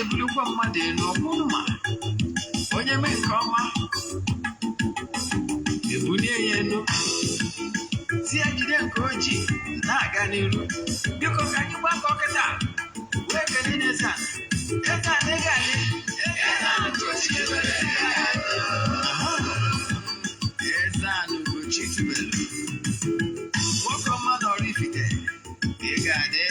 ebulukwa mmadụ elu ọmụma onye mee nke ọma ebulie ya elu tie jide nke oji na-aga n'iru biko ka anyị gbakọ kịta wee kelee n'Eze-Ana Eze-Ana ego anyị Eze-Ana Ugochi Eze-Ana Ugochi tubelu nwoke ọma na oraifite ị ga-adị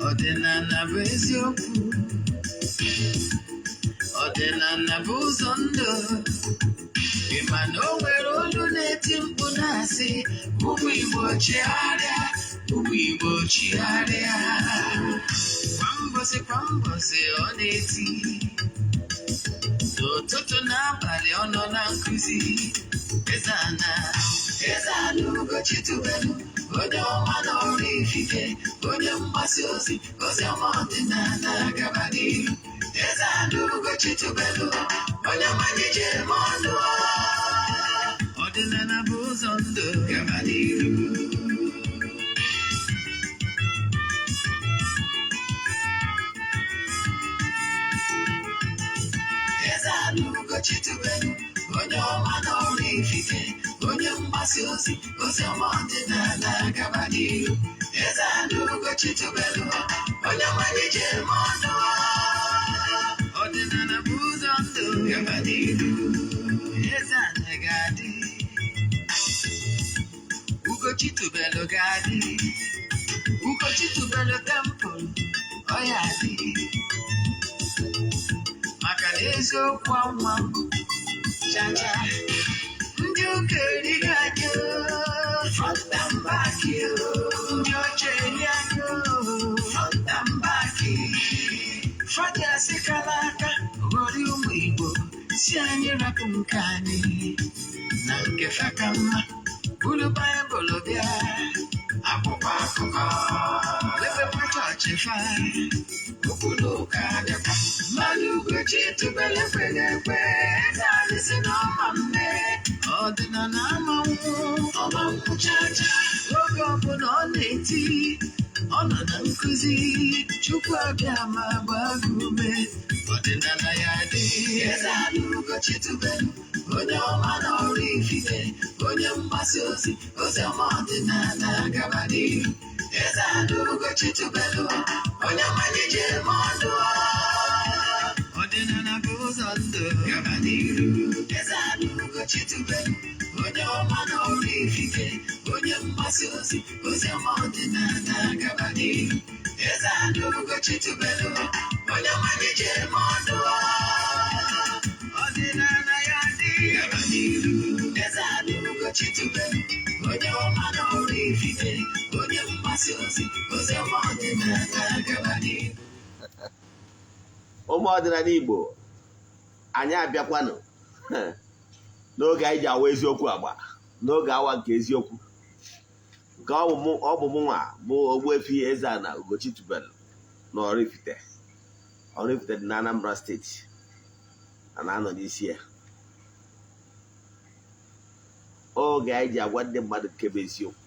ọdịnala bụ eziokwu ọdịnala bụ ụzọ ndụ ị ma na o nwere olu na-eti mkpu na-asị ụmụ Igbo chigharịa ụmụ Igbo chigharịa kwa mbọsị ọ na-eti n'ụtụtụ n'abalị ọ nọ na nkụzi Eze-Ana Ugochi tubelu onye ọma na oraifite onye mgbasa ozi ọma ọdịnala gaba n'ihu Eze-Ana Ugochi tubelu onye manyije eme ọnụ ọdịnala bụ ụzọ ndụ gaba n'ihu Eze-Ana Ugochi tubelu onye ọma na oraifite onye mgbasa ozi ọma ọdịnala gaba n'ihu Eze-Ana Ugochi tubelu onye manyije eme ọnụ ọdịnala bụ ụzọ ndụ gaba n'ihu Eze-Ana ga-adị Ugochi tubelu ga-adị Ugochi tubelu tempụl ọ ya adị maka na eziokwu ọnwa chacha ndị ụka erighị anyị front and back ndị ọcha eri anyị front and back fada sikala aka ghọrọ ụmụ Igbo si anyị rapụ nke anyị na nke fa ka mma buru Baịbụl bịa akwụkwọ akụkọ wepụkwa chọọchị fa okwu n'ụka adịkwa mmadụ Ugochi tubelu ekweghị ekwe Eze-Ana si na ọma mme ọdịnala amanwụ ọma nkwụchacha oge ọbụla ọ na-eti ọ nọ na nkụzi Chukwu abịa ma gbaa gị ume ọdịnala ya dị Eze-Ana Ugochi tubelu onye ọma na oraifite onye mgbasa ozi ọma ọdịnala gaba n'ihu Eze-Ana Ugochi tubelu onye manyije eme ọnụ ọdịnala bụ ụzọ ndụ gaba n'ihu Eze-Ana Ugochi tubelu onye ọma na oraifite onye mgbasa ozi ọma ọdịnala gaba n'ihu Eze-Ana Ugochi tubelu onye manyije eme ọnụ ọdịnala ya dị gaba n'ihu Eze-Ana Ugochi tubelu onye ọma na oraifite onye mgbasa ozi ọma ọdịnala gaba n'ihu ụmụ ọdịnala Igbo anyị abịakwanụ n'oge anyị ji awa eziokwu agba n'oge awa nke eziokwu nke ọ bụ mụnwa bụ Ogbuefi EZE-ANA Ugochi tubelu na oraifite dị na Anambra steeti na-anọ n'isi ya oge anyị ji agwa ndị mmadụ nke bụ eziokwu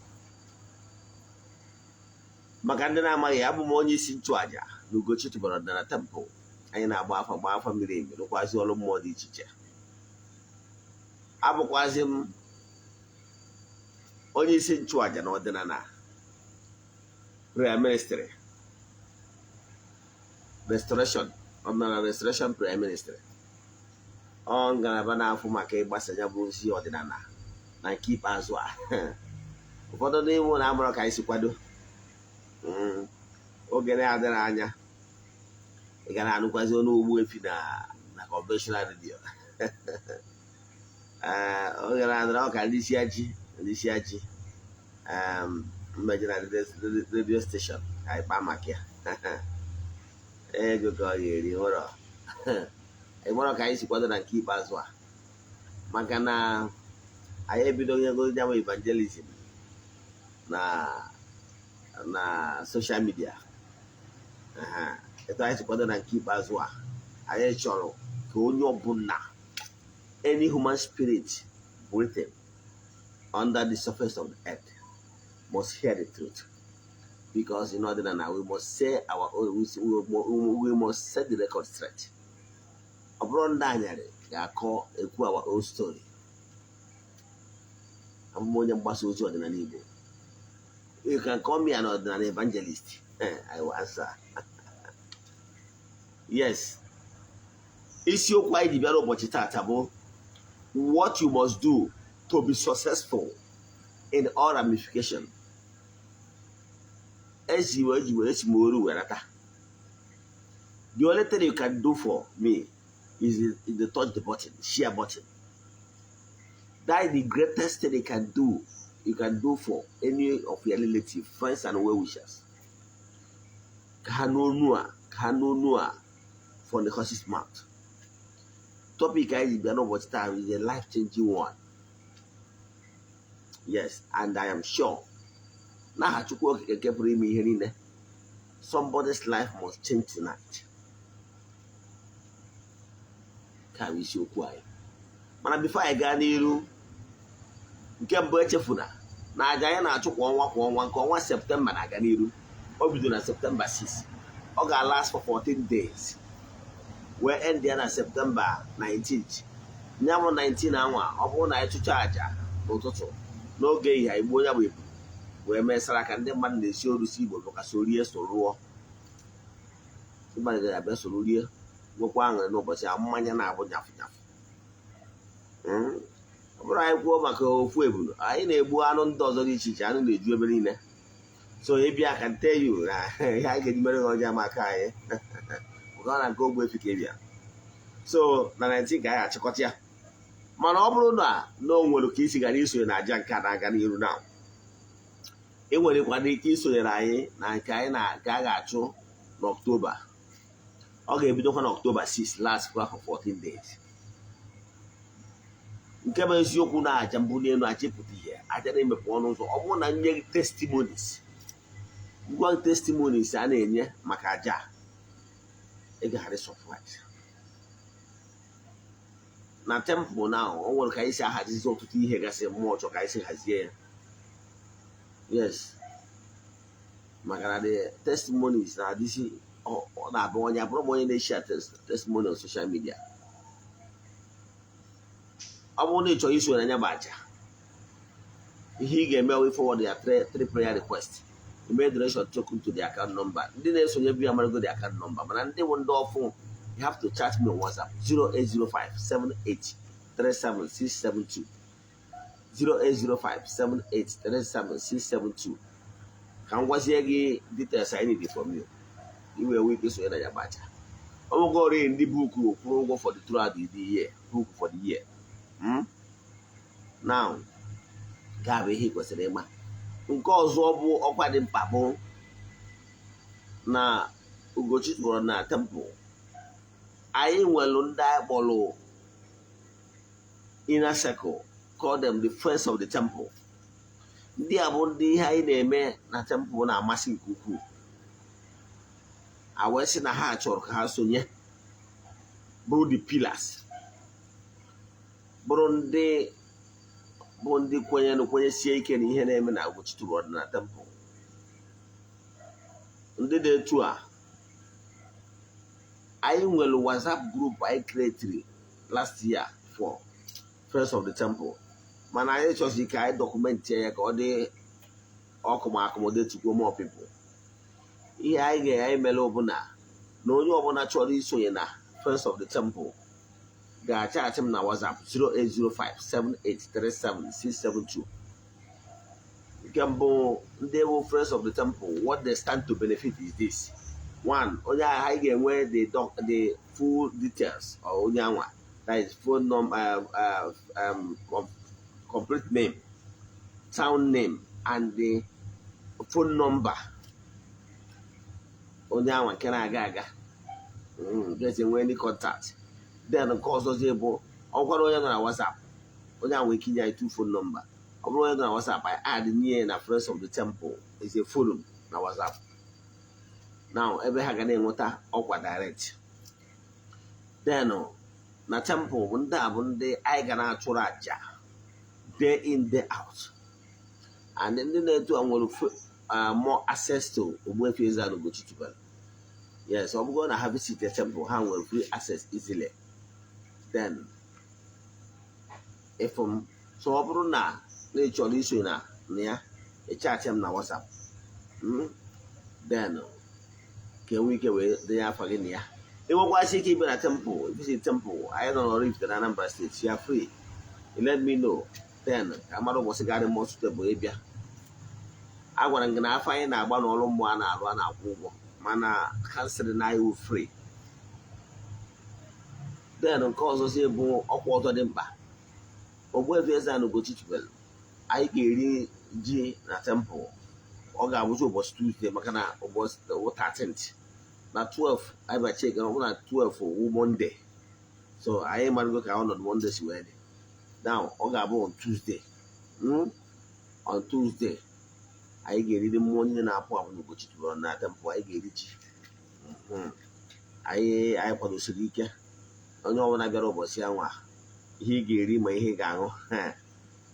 maka ndị na-amaghị abụ m onye isi nchụaja na Ugochi tubelu ọdịnala tempụl anyị na-agba afa miri emi rụkwazi ọrụ mmụọ dị iche iche abụkwazi m onye isi nchụaja na ọdịnala prayer ministry restoration ọdịnala restoration prayer ministry ọ ngalaba na-afụ maka ịgbasa ya bụ ozi ọdịnala na nke ikpeazụ a ụfọdụ n'ime na amụrụ ka anyị si kwado oge na-adịrị anya ị ga na-anụkwazi ọnụ Ogbuefi na conventional radio oge na-adịrị ọka ndị isi aji mmejọ na radio station anyị kpaa maka ya ego ka ọ ga-eri nwụrọ ịgbọrọ ka anyị si kwado na nke ikpeazụ a maka na anyị ebidoghị ego ya bụ evangelism na social media etu anyị si kwado na nke ikpeazụ a anyị chọrọ ka onye ọbụla any human spirit breathing under the surface of the earth must hear the truth. Because in order now we must say our own, we must set the record straight. Abroad Daniel, they are called our own story. I'm more than Igbo. You can call me an ordinary evangelist. I will answer. Yes. Issue quite develop what you must do to be successful in all ramifications. The only thing you can do for me is the touch the button, share button. That is the greatest thing you can do for any of your relatives, friends, and well-wishers. Kanonua from the horse's mouth. Topic is a life-changing one. Yes, and I am sure. Somebody's life must change tonight. Can we show quiet? But before I go niru, nke mbụ echefuna na aja ya na-achụ kwa ọnwa September na-aga n'iru. O bido na September 6. Ọ ga-last for 14 days. Wee end ya na September 19th. Nyamụ 19 anwa, ọ bụrụ na ịchụcha aja n'ụtụtụ n'oge ihe Igbo ya bụ ebu wee mesara ka ndị mmadụ na-esi orusi Igbo maka sorie soruo. Mmadụ ga-abịa sorurie nwekwa aṅụrị n'ụbọchị a mmanya na-abụ nyafụ nyafụ. Ọ bụrụ anyị kwuo maka ofu ebulu, anyị na-egbu anụ ndị ọzọ dị iche iche, anụ na-eju ebe niile. So ịbịa ka nte yu na ihe anyị ga-eji mere ọjọọ maka anyị ọ na nke Ogbuefi ka ịbịa. So na 19 ka anyị achịkọta ya. Mana ọ bụrụ na o nwere ka isi gara isonye na aja nke a na-aga n'iru na ị nwere kwado ike isonyere anyị na nke anyị a ga-achụ n'Ọktoba. Ọ ga-ebidokwa n'Ọktoba 6 last for 14 days. Nke bụ eziokwu na aja mbụ n'elu achịpụta ihe aja na-emepụ ọnụ ụzọ. Ọ bụrụ na nye testimonies, ngwa testimonies a na-enye maka aja ị ga-adị surprise. Na temple na o nwere ka anyị si ahazizi ọtụtụ ihe gasị mmụọ chọ ka anyị si hazie ya. Yes, maka na the testimonies na adịsi ọ na-abụ onye abụrụ m onye na-eshare testimony on social media. Ọ bụrụ na ị chọrọ iso na anya bụ aja, ihe ị ga-eme wee forward ya 3 prayer request. Email donation token to the account number. Ndị na-esonye bi amarago the account number, mana ndị bụ ndị ọfụ, you have to chat me on WhatsApp 0805-7837-672. 0805-7837-672. Ka m gwazie gị details I need from you. Iwe week isonye na ya bụ aja. Ọ bụgori ndị buku kwụrụ ụgwọ for the throughout the year, book for the year. Now, ga-abụ ihe kwesịrị ịma. Nke ọzọ bụ ọkwa dị mkpa bụ na Ugochi tụrụ na temple. Anyị nwere ndị anyị kpọrọ inner circle, call them the friends of the temple. Ndị a bụ ndị ihe anyị na-eme na temple na-amasị nke ukwuu. A wee sị na ha chọrọ ka ha sonye bụrụ the pillars, bụrụ ndị kwenyesie ike na ihe na-eme na Ugochi tụrụ na temple. Ndị dị etu a anyị nwere WhatsApp group I created last year for Friends of the Temple. Mana anyị chọrọ ka anyị document ya ka ọ dị accommodate more people. Ihe anyị ga-anyị mere ọbụla na onye ọbụla chọrọ isonye na Friends of the Temple ga-achat m na WhatsApp 0805-7837-672. Nke mbụ ndị bụ Friends of the Temple, what they stand to benefit is this. One, onye anyị ga-enwe the full details of onye anwa, that is phone number, complete name, town name, and the phone number. Onye anwa nke na-aga aga, get any contact. Then of course ọzọ bụ ọkwara onye nọ na WhatsApp, onye anwa ekinye anyị 2 phone number. Ọ bụrụ onye nọ na WhatsApp, I add nye na Friends of the Temple is a forum na WhatsApp. Now, ebe ha ga na-enweta ọkwa direct. Then na temple ndị a bụ ndị anyị ga na-achụrụ aja day in day out, and ndị na-etu a nwere more access to Ogbuefi EZE-ANA Ugochi tubelu. Yes, ọ bụrụ na ha visit the temple, ha nwere free access easily. Then if so ọ bụrụ na na-echọrọ iso na ya echat m na WhatsApp, then ka enwe ike wee denye afa gị na ya. Enwekwasị ike ibe na temple, visit temple, anyị nọ n'Oraifite na Anambra State, you are free. You let me know, then ka mmadụ ụbọchị gadị more suitable ịbịa. Agwara m gị na afọ anyị na-agba n'ọrụ mmụọ a na-arụ, a na-akwụ ụgwọ, mana kansịl na anyị wụ free. Then nke ọzọzi bụ ọkwa ọzọ dị mkpa, Ogbuefi EZE-ANA Ugochi tubelu, anyị ga-eri ji na temple. Ọ ga-abụzi ụbọchị Tuesday maka na ụbọchị 13th na 12 anyị ba chek ọ bụ na 12 wụ Monday, so anyị marụgo ka ọnọdụ Monday si wee dị. Now ọ ga-abụ on Tuesday. On Tuesday anyị ga-eriri mmụọ niile na-apụ apụ n'Ugochi tubelu na temple. Anyị ga-eri ji. Anyị kwadosiri ike, onye ọbụla bịara ụbọchị ya nwa ihe ị ga-eri ma ihe ị ga-aṅụ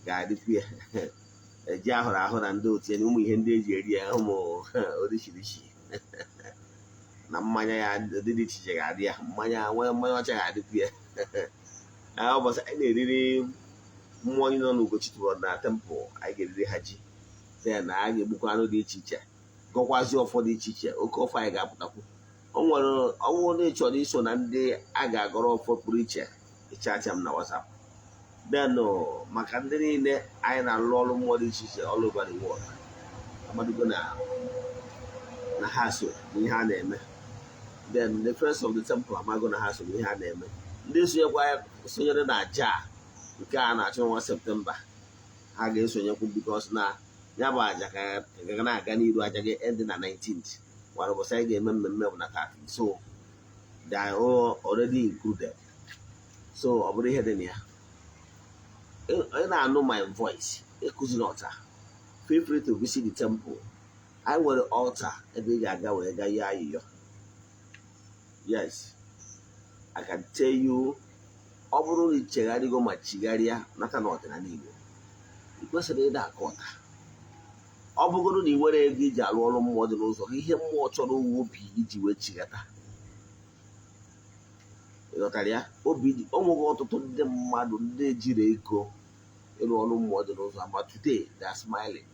ga-adịkwu ya. Eji ahụrụ ahụ na ndị otu ya na ụmụ ihe ndị eji eri ya, ụmụ orishirishi na mmanya ya dị iche iche ga-adị ya, mmanya ọcha ga-adịkwu ya. Ụbọchị anyị na-eriri mmụọ niile nọ n'Ugochi tubelu na temple, anyị ga-eriri ha ji. Then a ga-egbukwa anụ dị iche iche, gọkwazi ọfọ dị iche iche. Oke ọfọ anyị ga-apụtakwu. O nwere ọnwụ na ịchọrọ iso na ndị a ga-agọrọ ọfọ pụrụ iche, ịchacha m na WhatsApp. Then maka ndị niile anyị na-alụ ọrụ mmụọ dị iche iche all over the world, amadugo na ha so n'ihe a na-eme. Then the first of the temple amago na ha so n'ihe a na-eme. Ndị sonyere na aja nke a na-achọ n'ọnwa Septemba, ha ga-esonyekwu because na ya bụ aja ka ga na-aga n'iru. Aja gị end na 19th, nwere ụbọchị anyị ga-eme mmemme bụ na 30th, so they are all already included. So ọ bụrụ ihe dị na ya, ị na-anụ my voice, ekuzi n'ọta, feel free to visit the temple. Anyị nwere altar ebe ị ga-aga wee ga yọọ ayịyọ. Yes, I can tell you, ọ bụrụ na ichegharịgo ma chigharịa nata n'ọdịnala Igbo, ị kwesịrị ịda aka ọta. Ọ bụgoro na ị nwere ego iji alụ ọrụ mmụọ dị n'ụzọ, ihe mmụọ chọrọ uwe obi iji wee chigata. Ịghọtara ya? Obi ọmụgwọ ọtụtụ ndị mmadụ ndị jiri ego ịrụ ọrụ mmụọ dị n'ụzọ, but today they are smiling.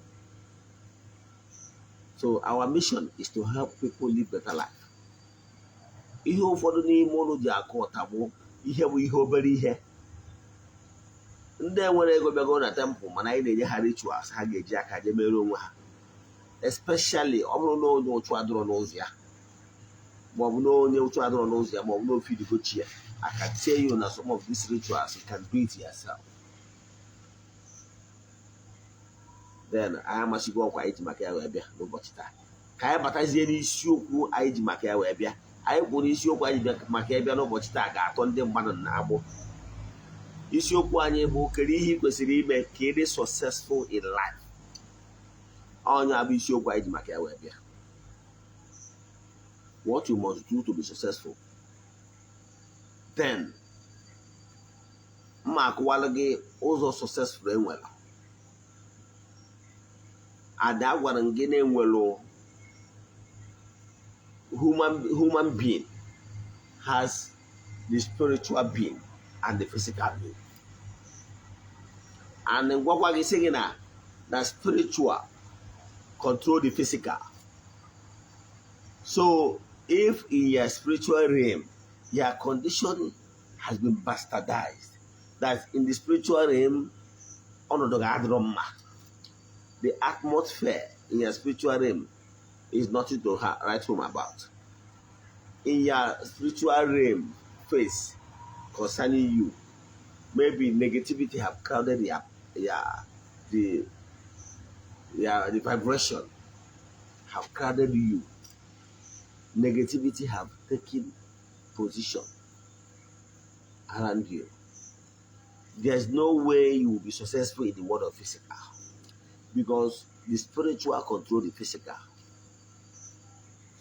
So our mission is to help people live better life. Ihe ụfọdụ n'ime ụlọ ji akụ ọta bụ ihe obere ihe. Ndị nwere ego bịago na temple, mana anyị na-enye ha rituals ha ga-eji aka je mere onwe ha, especially ọ bụrụ na onye ụchụ adọrọ n'ụzọ ya, maọbụ na onye ụchụ adọrọ n'ụzọ ya, maọbụ na ofe idigochi ya. I can tell you na some of these rituals you can do it yourself. Then anyị amasịgo ọkwa anyị ji maka ya wee bịa n'ụbọchị taa. Ka anyị batazie n'isiokwu anyị ji maka ya wee bịa. Anyị kwuru n'isiokwu anyị ji maka ya bịa n'ụbọchị taa ga-atọ ndị mmadụ na-agbụ. Isiokwu anyị bụ kedu ihe ị kwesịrị ime ka ị dị successful in life. Onye abụ isiokwu anyị ji maka ya wee bịa. What you must do to be successful. Then mma akụwalụ gị ụzọ successful enwere. Ada gwara m gị na-enwelu human being has the spiritual being and the physical being. And ngwakwa gị sị gị na the spiritual control the physical. So if in your spiritual realm your condition has been bastardized, that in the spiritual realm ọnọdụ ga-adịrọ mma, the atmosphere in your spiritual realm is nothing to write home about. In your spiritual realm face concerning you, maybe negativity have crowded the vibration have crowded you. Negativity have taken position around you. There's no way you will be successful in the world of physical, because the spiritual control the physical.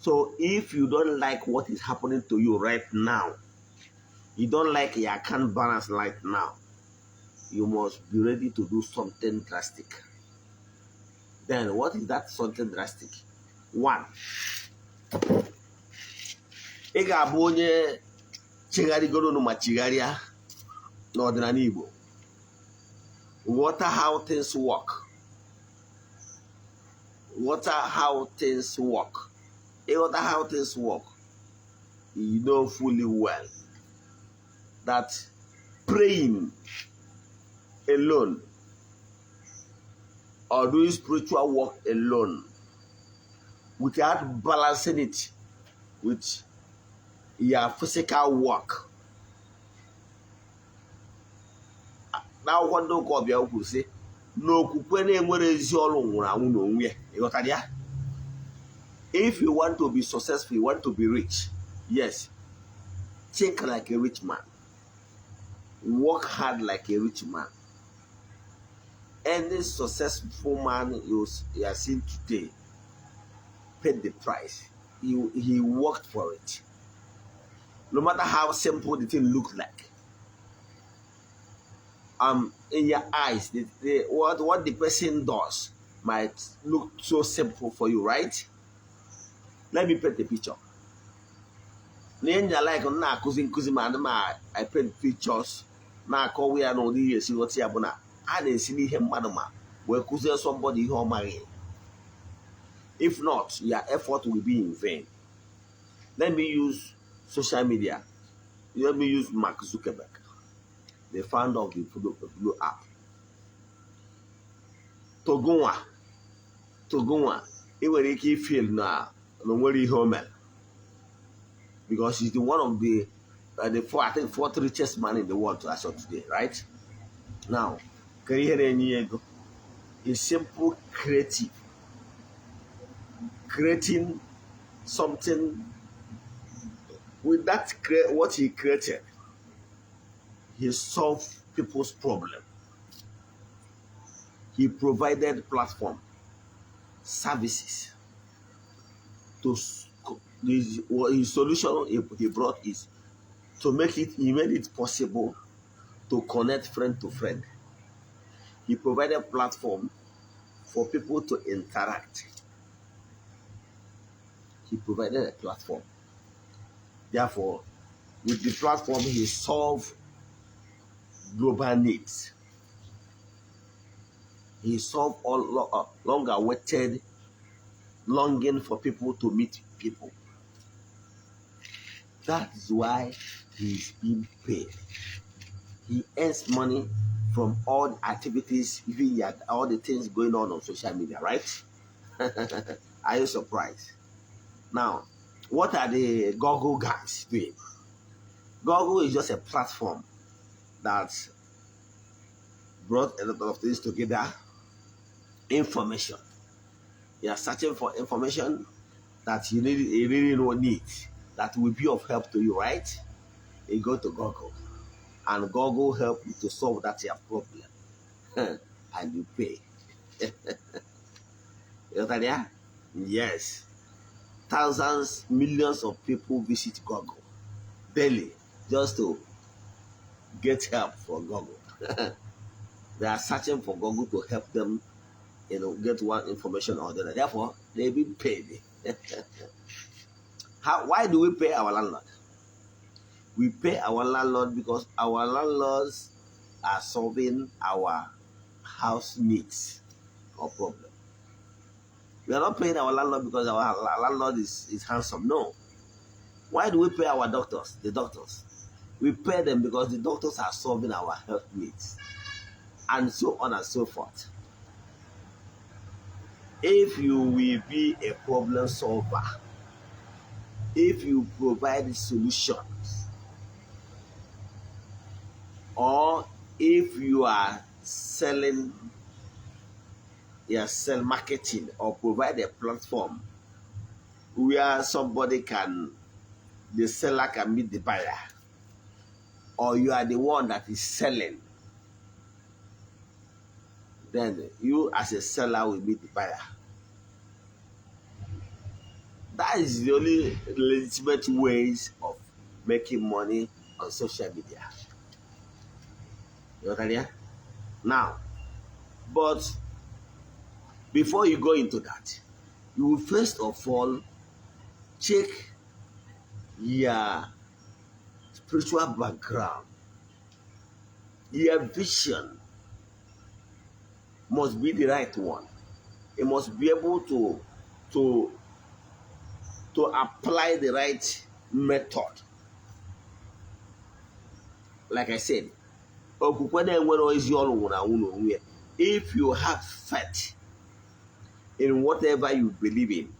So if you don't like what is happening to you right now, You don't like your account balance right now. You must be ready to do something drastic. Then what is that something drastic? One, ị ga-abụ onye chegharịgoro ma chigharịa n'ọdịnala Igbo. Water how things work. Water how things work. Water how things work. You know fully well that praying alone or doing spiritual work alone without balancing it with your physical work. Now, what do God be able to say? No, if you want to be successful, you want to be rich, yes, think like a rich man. Work hard like a rich man. Any successful man you are seeing today paid the price. He worked for it. No matter how simple the thing looks like. In your eyes, what the person does might look so simple for you, right? Let me paint the picture. I paint pictures. I didn't somebody who marry. If not, your effort will be in vain. Let me use social media. Let me use Mark Zuckerberg, the founder of the Blue app. Togunwa, he will feel now because he's the one of the fourth richest man in the world as of today, right? Now, is simple creative, creating something with that. What he created, he solved people's problem. He provided platform, services. To his solution he brought is to make it. He made it possible to connect friend to friend. He provided a platform for people to interact. He provided a platform. Therefore, with the platform, he solved global needs. He solved all long-awaited longing for people to meet people. That is why he is being paid. He earns money from all the activities, even all the things going on social media, right? Are you surprised? Now, what are the Google guys doing? Google is just a platform that brought a lot of things together. Information. You are searching for information that you really need, that will be of help to you, right? You go to Google, and Google help you to solve that your problem, and you pay. You know that? Yes. Thousands, millions of people visit Google daily just to get help from Google. They are searching for Google to help them, get one information or the other. Therefore, they've been paid. Why do we pay our landlord? We pay our landlord because our landlords are solving our house needs or problem. We are not paying our landlord because our landlord is handsome. No. Why do we pay our doctors? The doctors. We pay them because the doctors are solving our health needs. And so on and so forth. If you will be a problem solver, if you provide solutions, or if you are selling, sell marketing or provide a platform where the seller can meet the buyer, or you are the one that is selling, then you as a seller will meet the buyer. That is the only legitimate ways of making money on social media. You understand? Now, but before you go into that, you will first of all check your spiritual background. Your vision must be the right one. It must be able to to apply the right method. Like I said, if you have faith in whatever you believe in,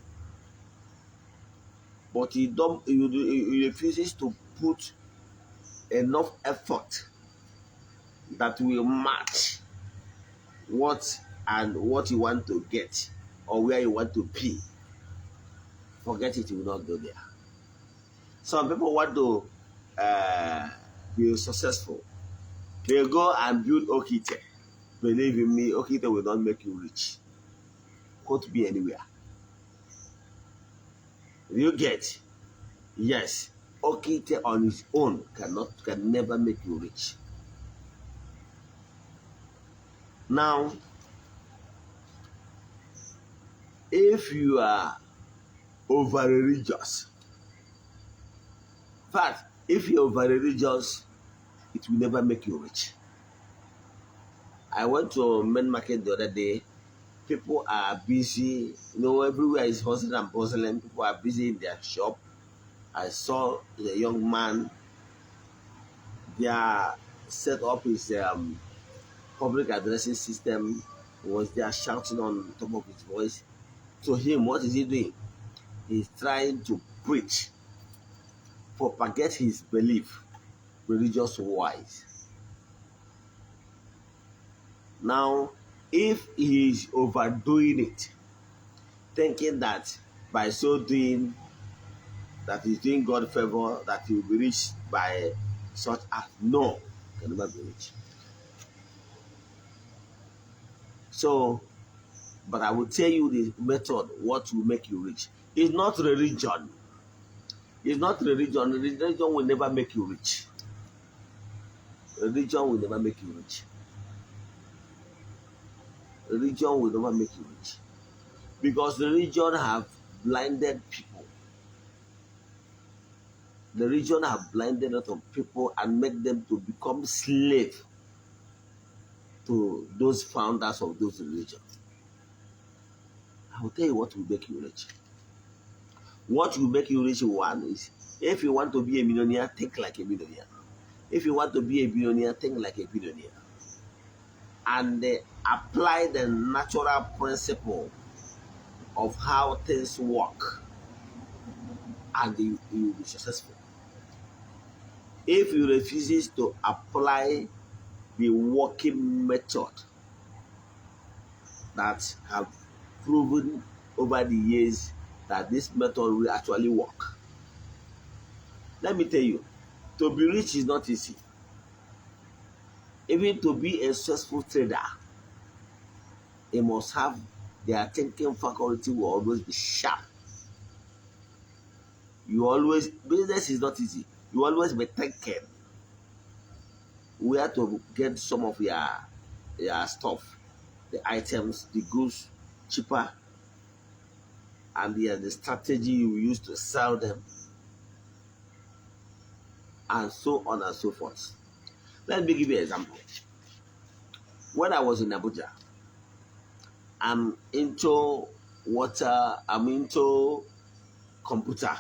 but you refuses to put enough effort that will match what you want to get or where you want to be, forget it, you will not go there. Some people want to be successful. They go and build Okite. Believe in me, Okite will not make you rich. Could be anywhere. You get? Yes. Okite on its own can never make you rich. Now, if you are over religious, in fact, if you're over religious, it will never make you rich. I went to main market the other day. People are busy, everywhere is hustling and bustling. People are busy in their shop. I saw the young man. Their setup is public addressing system. He was there shouting on top of his voice. To him, what is he doing? He's trying to preach, propagate his belief, religious wise. Now, if he is overdoing it, thinking that by so doing, that he's doing God favor, that he will be rich by such act, no, can never be rich. So, but I will tell you the method, what will make you rich. It's not religion. It's not religion. Religion will never make you rich. Religion will never make you rich. Religion will never make you rich. Because religion have blinded people. The religion have blinded a lot of people and make them to become slave to those founders of those religions. I will tell you what will make you rich. What will make you rich, one is, if you want to be a millionaire, think like a millionaire. If you want to be a billionaire, think like a billionaire. And apply the natural principle of how things work, and you will be successful. If you refuse to apply the working method that have proven over the years that this method will actually work, let me tell you, to be rich is not easy. Even to be a successful trader, they must have their thinking faculty will always be sharp. Business is not easy. You always be thinking where to get some of your stuff, the items, the goods cheaper, and the strategy you use to sell them, and so on and so forth. Let me give you an example. When I was in Abuja, I'm into computer,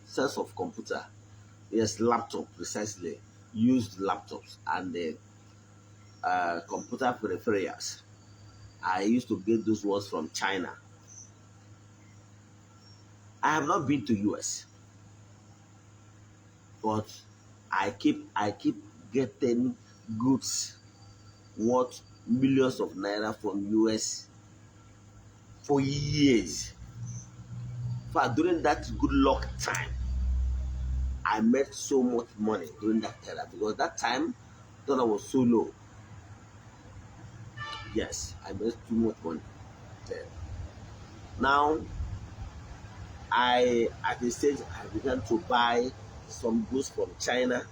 sense of computer. Yes, laptop, precisely. Used laptops and the computer peripherals. I used to get those ones from China. I have not been to US, but I keep getting goods worth millions of naira from US for years. In fact, during that good luck time, I made so much money during that era, because that time dollar was so low. Yes, I made too much money then. Now, at the stage I began to buy some goods from China,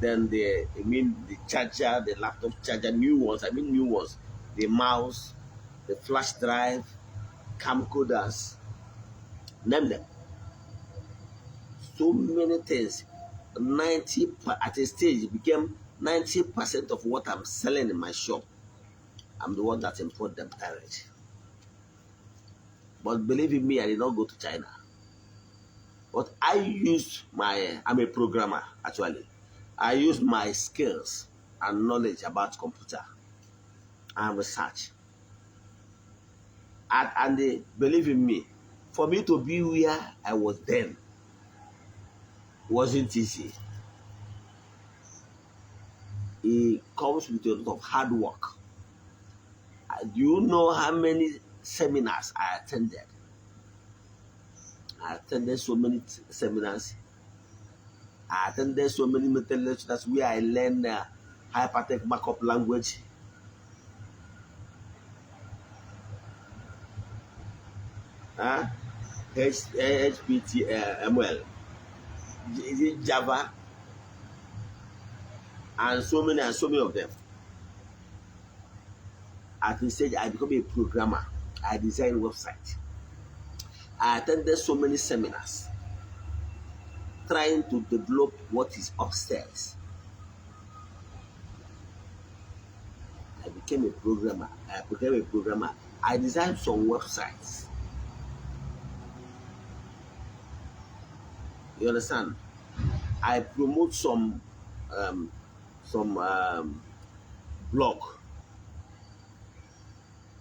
Then the charger, the laptop charger, new ones. I mean new ones. The mouse, the flash drive, camcorders, name them. So many things. At a stage, it became 90% of what I'm selling in my shop. I'm the one that import them direct. But believe in me, I did not go to China. But I'm a programmer actually. I used my skills and knowledge about computer and research. And they believe in me. For me to be where I was then wasn't easy. It comes with a lot of hard work. Do you know how many seminars I attended? I attended so many seminars. I attended so many method lectures where I learned hypertext markup language. HPTML, Java, and so many of them. At the stage, I became a programmer. I designed websites. I attended so many seminars trying to develop what is upstairs. I became a programmer. I designed some websites. You understand? I promote some blog.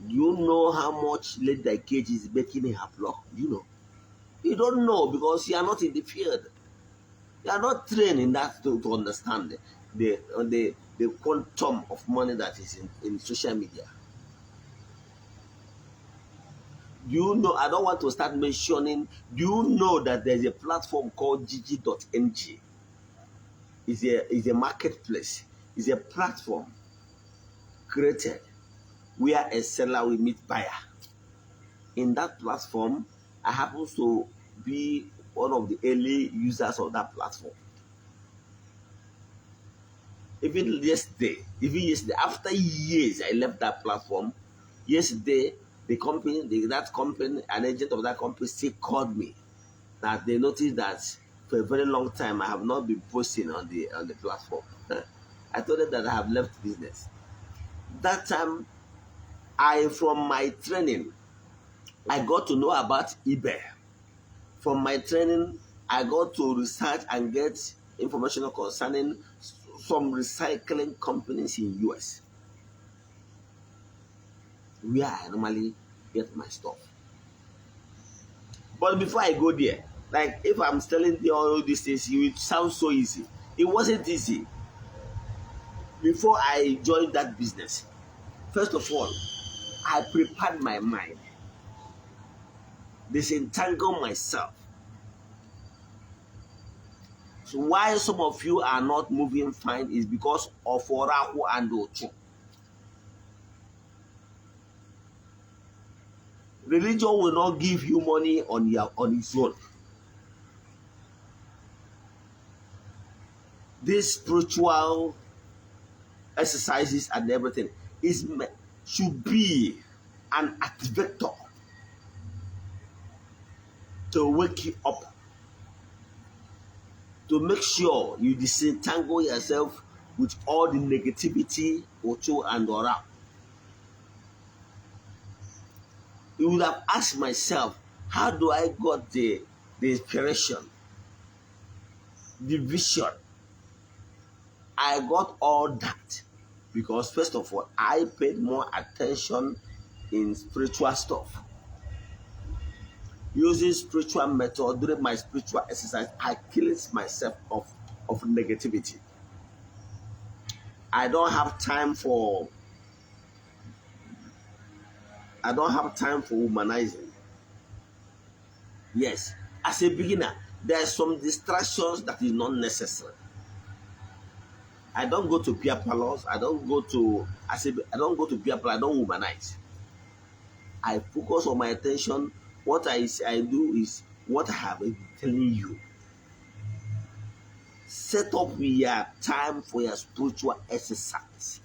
Do you know how much Lady Cage is making in her blog? Do you know? You don't know because you are not in the field. You are not trained in that to understand the quantum of money that is in social media. Do you know? I don't want to start mentioning. Do you know that there's a platform called gg.ng? It's a marketplace. It's a platform created where a seller will meet buyer. In that platform, I happen to be one of the early users of that platform. Even yesterday, after years I left that platform, yesterday an agent of that company still called me that they noticed that for a very long time I have not been posting on the platform. I told them that I have left business. That time, from my training, I got to know about eBay. From my training, I got to research and get information concerning some recycling companies in US, where I normally get my stuff. But before I go there, like if I'm telling you all these things, it would sound so easy. It wasn't easy. Before I joined that business, first of all, I prepared my mind, disentangle myself. So why some of you are not moving fine is because of Orahu and Ochu. Religion will not give you money on its own. These spiritual exercises and everything should be an activator to wake you up, to make sure you disentangle yourself with all the negativity, Ocho and Ora. You would have asked myself, how do I got the inspiration, the vision? I got all that because first of all, I paid more attention in spiritual stuff. Using spiritual method during my spiritual exercise, I cleanse myself of negativity. I don't have time for humanizing. Yes, as a beginner, there are some distractions that is not necessary. I don't go to beer parlors. I don't go to beer parlors. I don't humanize. I focus on my attention. What I do is what I have been telling you. set up your time for your spiritual exercise.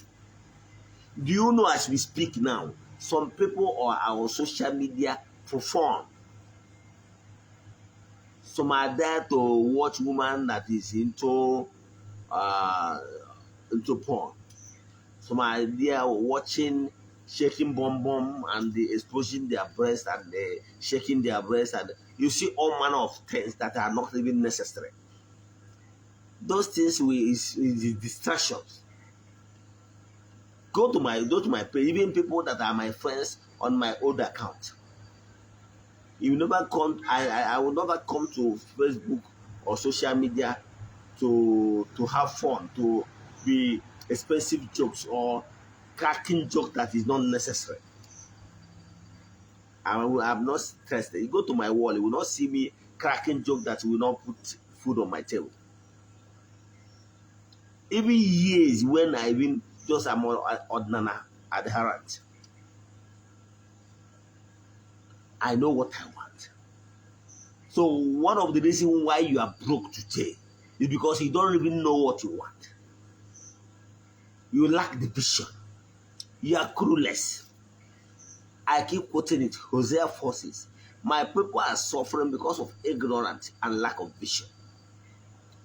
Do you know, as we speak now, some people are on social media for fun. Some are there to watch woman that is into porn. Some are there watching shaking bum bum and they exposing their breast and they shaking their breast, and you see all manner of things that are not even necessary. Those things is distractions. Go to my page, even people that are my friends on my old account. You never come. I will never come to Facebook or social media to have fun, to be expensive jokes or cracking joke that is not necessary. I'm not stressed. You go to my wall, you will not see me cracking joke that will not put food on my table. Even years when I been just am ordinary adherent, I know what I want. So one of the reasons why you are broke today is because you don't even know what you want. You lack the vision. You are clueless. I keep quoting it, Hosea 4:6. My people are suffering because of ignorance and lack of vision.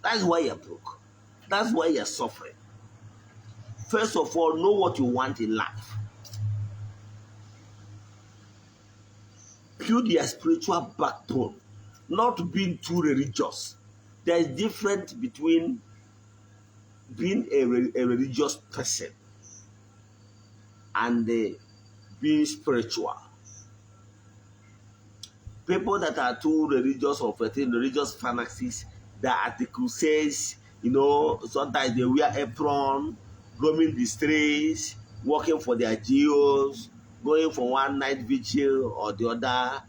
That's why you're broke. That's why you're suffering. First of all, know what you want in life. Build your spiritual backbone, not being too religious. There is difference between being a religious person and being spiritual. People that are too religious or religious fanatics, that at the crusades, sometimes they wear apron, roaming the streets, working for their GOs, going for one night vigil or the other.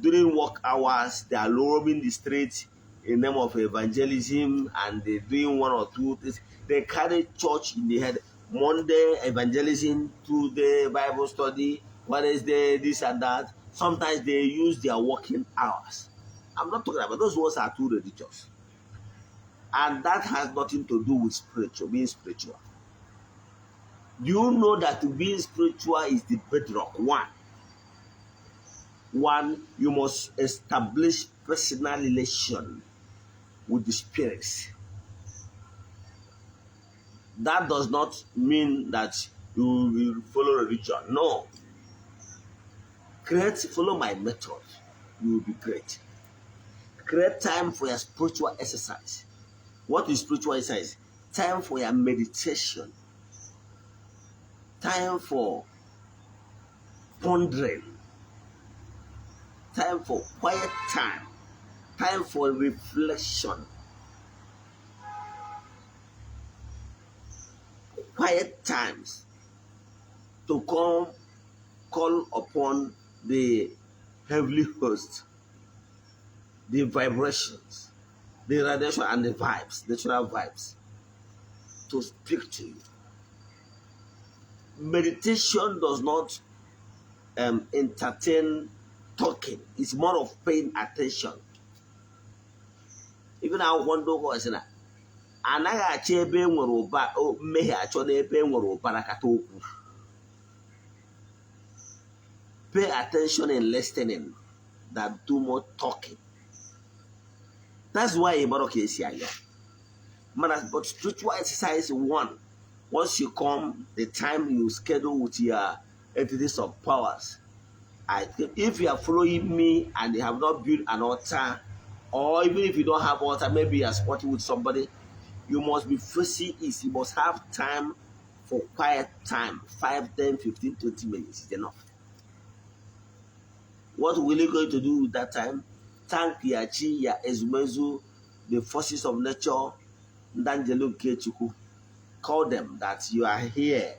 During work hours, they are roaming the streets in the name of evangelism, and they're doing one or two things. They carry church in the head. Monday, evangelism, Tuesday, Bible study, Wednesday, this and that. Sometimes they use their working hours. I'm not talking about those ones are too religious. And that has nothing to do with being spiritual. Do you know that being spiritual is the bedrock? One, you must establish personal relation with the spirits. That does not mean that you will follow religion. No. Follow my method. You will be great. Create time for your spiritual exercise. What is spiritual exercise? Time for your meditation. Time for pondering. Time for quiet time. Time for reflection. Quiet times to call upon the heavenly host, the vibrations, the radiation and the vibes, natural vibes, to speak to you. Meditation does not entertain talking. It's more of paying attention. Even I wonder what is that. Anaghị achọ ebe nwere ụba mmehie achọ n'ebe nwere ụbara kata okwu. Pay attention and listening than do more talking. That's why Ibaroke is here. But spiritual exercise once you come, the time you schedule with your entities of powers. I think if you are following me and you have not built an altar, or even if you don't have altar, maybe you are sporting with somebody, you must be facing it. You must have time for quiet time. 5, 10, 15, 20 minutes is enough. What will you going to do with that time? Thank Yachi, Ya Ezumezu, the forces of nature, Ndanjelu Kechuku. Call them that you are here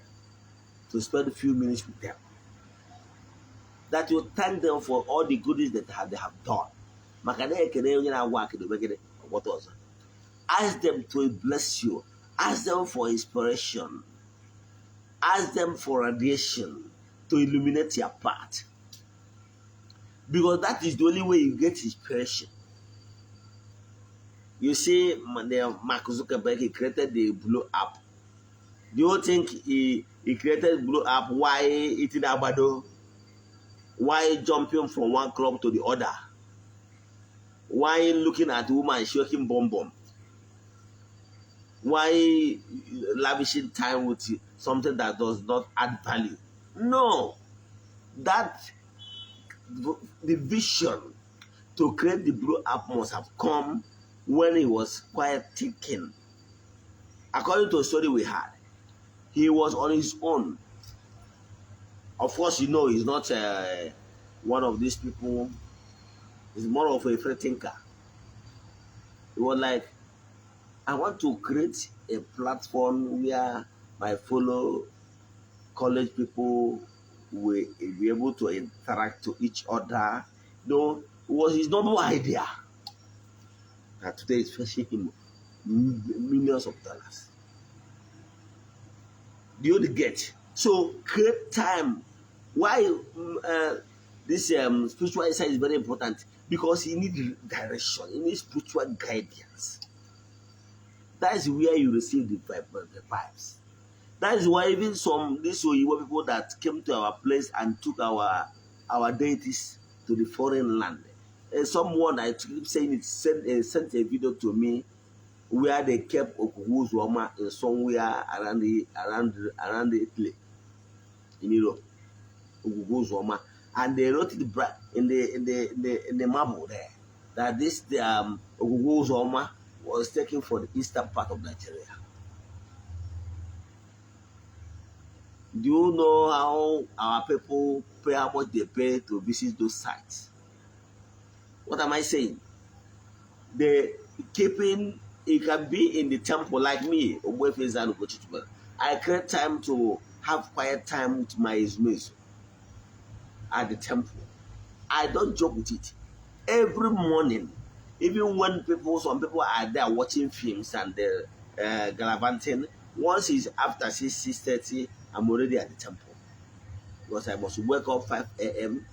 to spend a few minutes with them. That you thank them for all the goodies that they have done. What was it? Ask them to bless you. Ask them for inspiration. Ask them for radiation to illuminate your path. Because that is the only way you get inspiration. You see, Mark Zuckerberg, he created the Blue app. Do you think he created Blue app while eating abado? Why jumping from one club to the other? Why looking at woman shaking bomb bomb? Why lavishing time with something that does not add value? No, that the vision to create the Blue app must have come when he was quite thinking. According to a story we had, he was on his own. Of course, you know, he's not one of these people. He's more of a free thinker. He was like, I want to create a platform where my fellow college people will be able to interact to each other. No, it was his normal idea. And today it's fetching him millions of dollars. Do you get? So create time. Why this spiritual insight is very important? Because you need direction, you need spiritual guidance. That is where you receive the vibes. That is why even these people that came to our place and took our deities to the foreign land. Someone, I keep saying it, sent a video to me where they kept Ogbuefi in somewhere around Italy, in Europe. Ogbuefi, and they wrote it in the marble there that this Ogbuefi was taken for the eastern part of Nigeria. Do you know how our people pay, how much they pay to visit those sites? What am I saying? They keeping, it can be in the temple like me, Ogbuefi EZE-ANA Ugochi. I create time to have quiet time with my Izmails at the temple. I don't joke with it. Every morning, even when some people are there watching films and they're gallivanting, once it's after 6:30, I'm already at the temple. Because I must wake up 5 a.m.,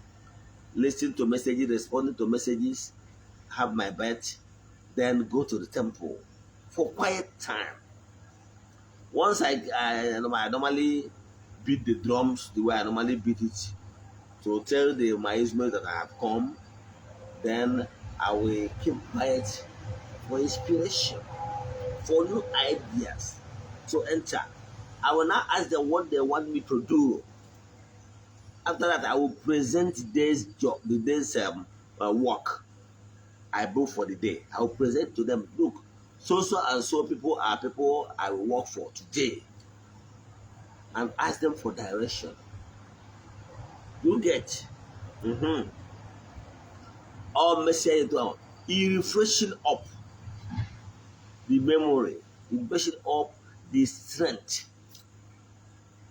listen to messages, responding to messages, have my bath, then go to the temple for quiet time. Once I normally beat the drums the way I normally beat it to tell my Ismail that I have come, then I will keep quiet for inspiration, for new ideas to enter. I will now ask them what they want me to do. After that, I will present the day's work I book for the day. I will present to them, look, so and so people are people I will work for today, and ask them for direction. You get? All message down. He refreshing up the memory, refreshing up the strength.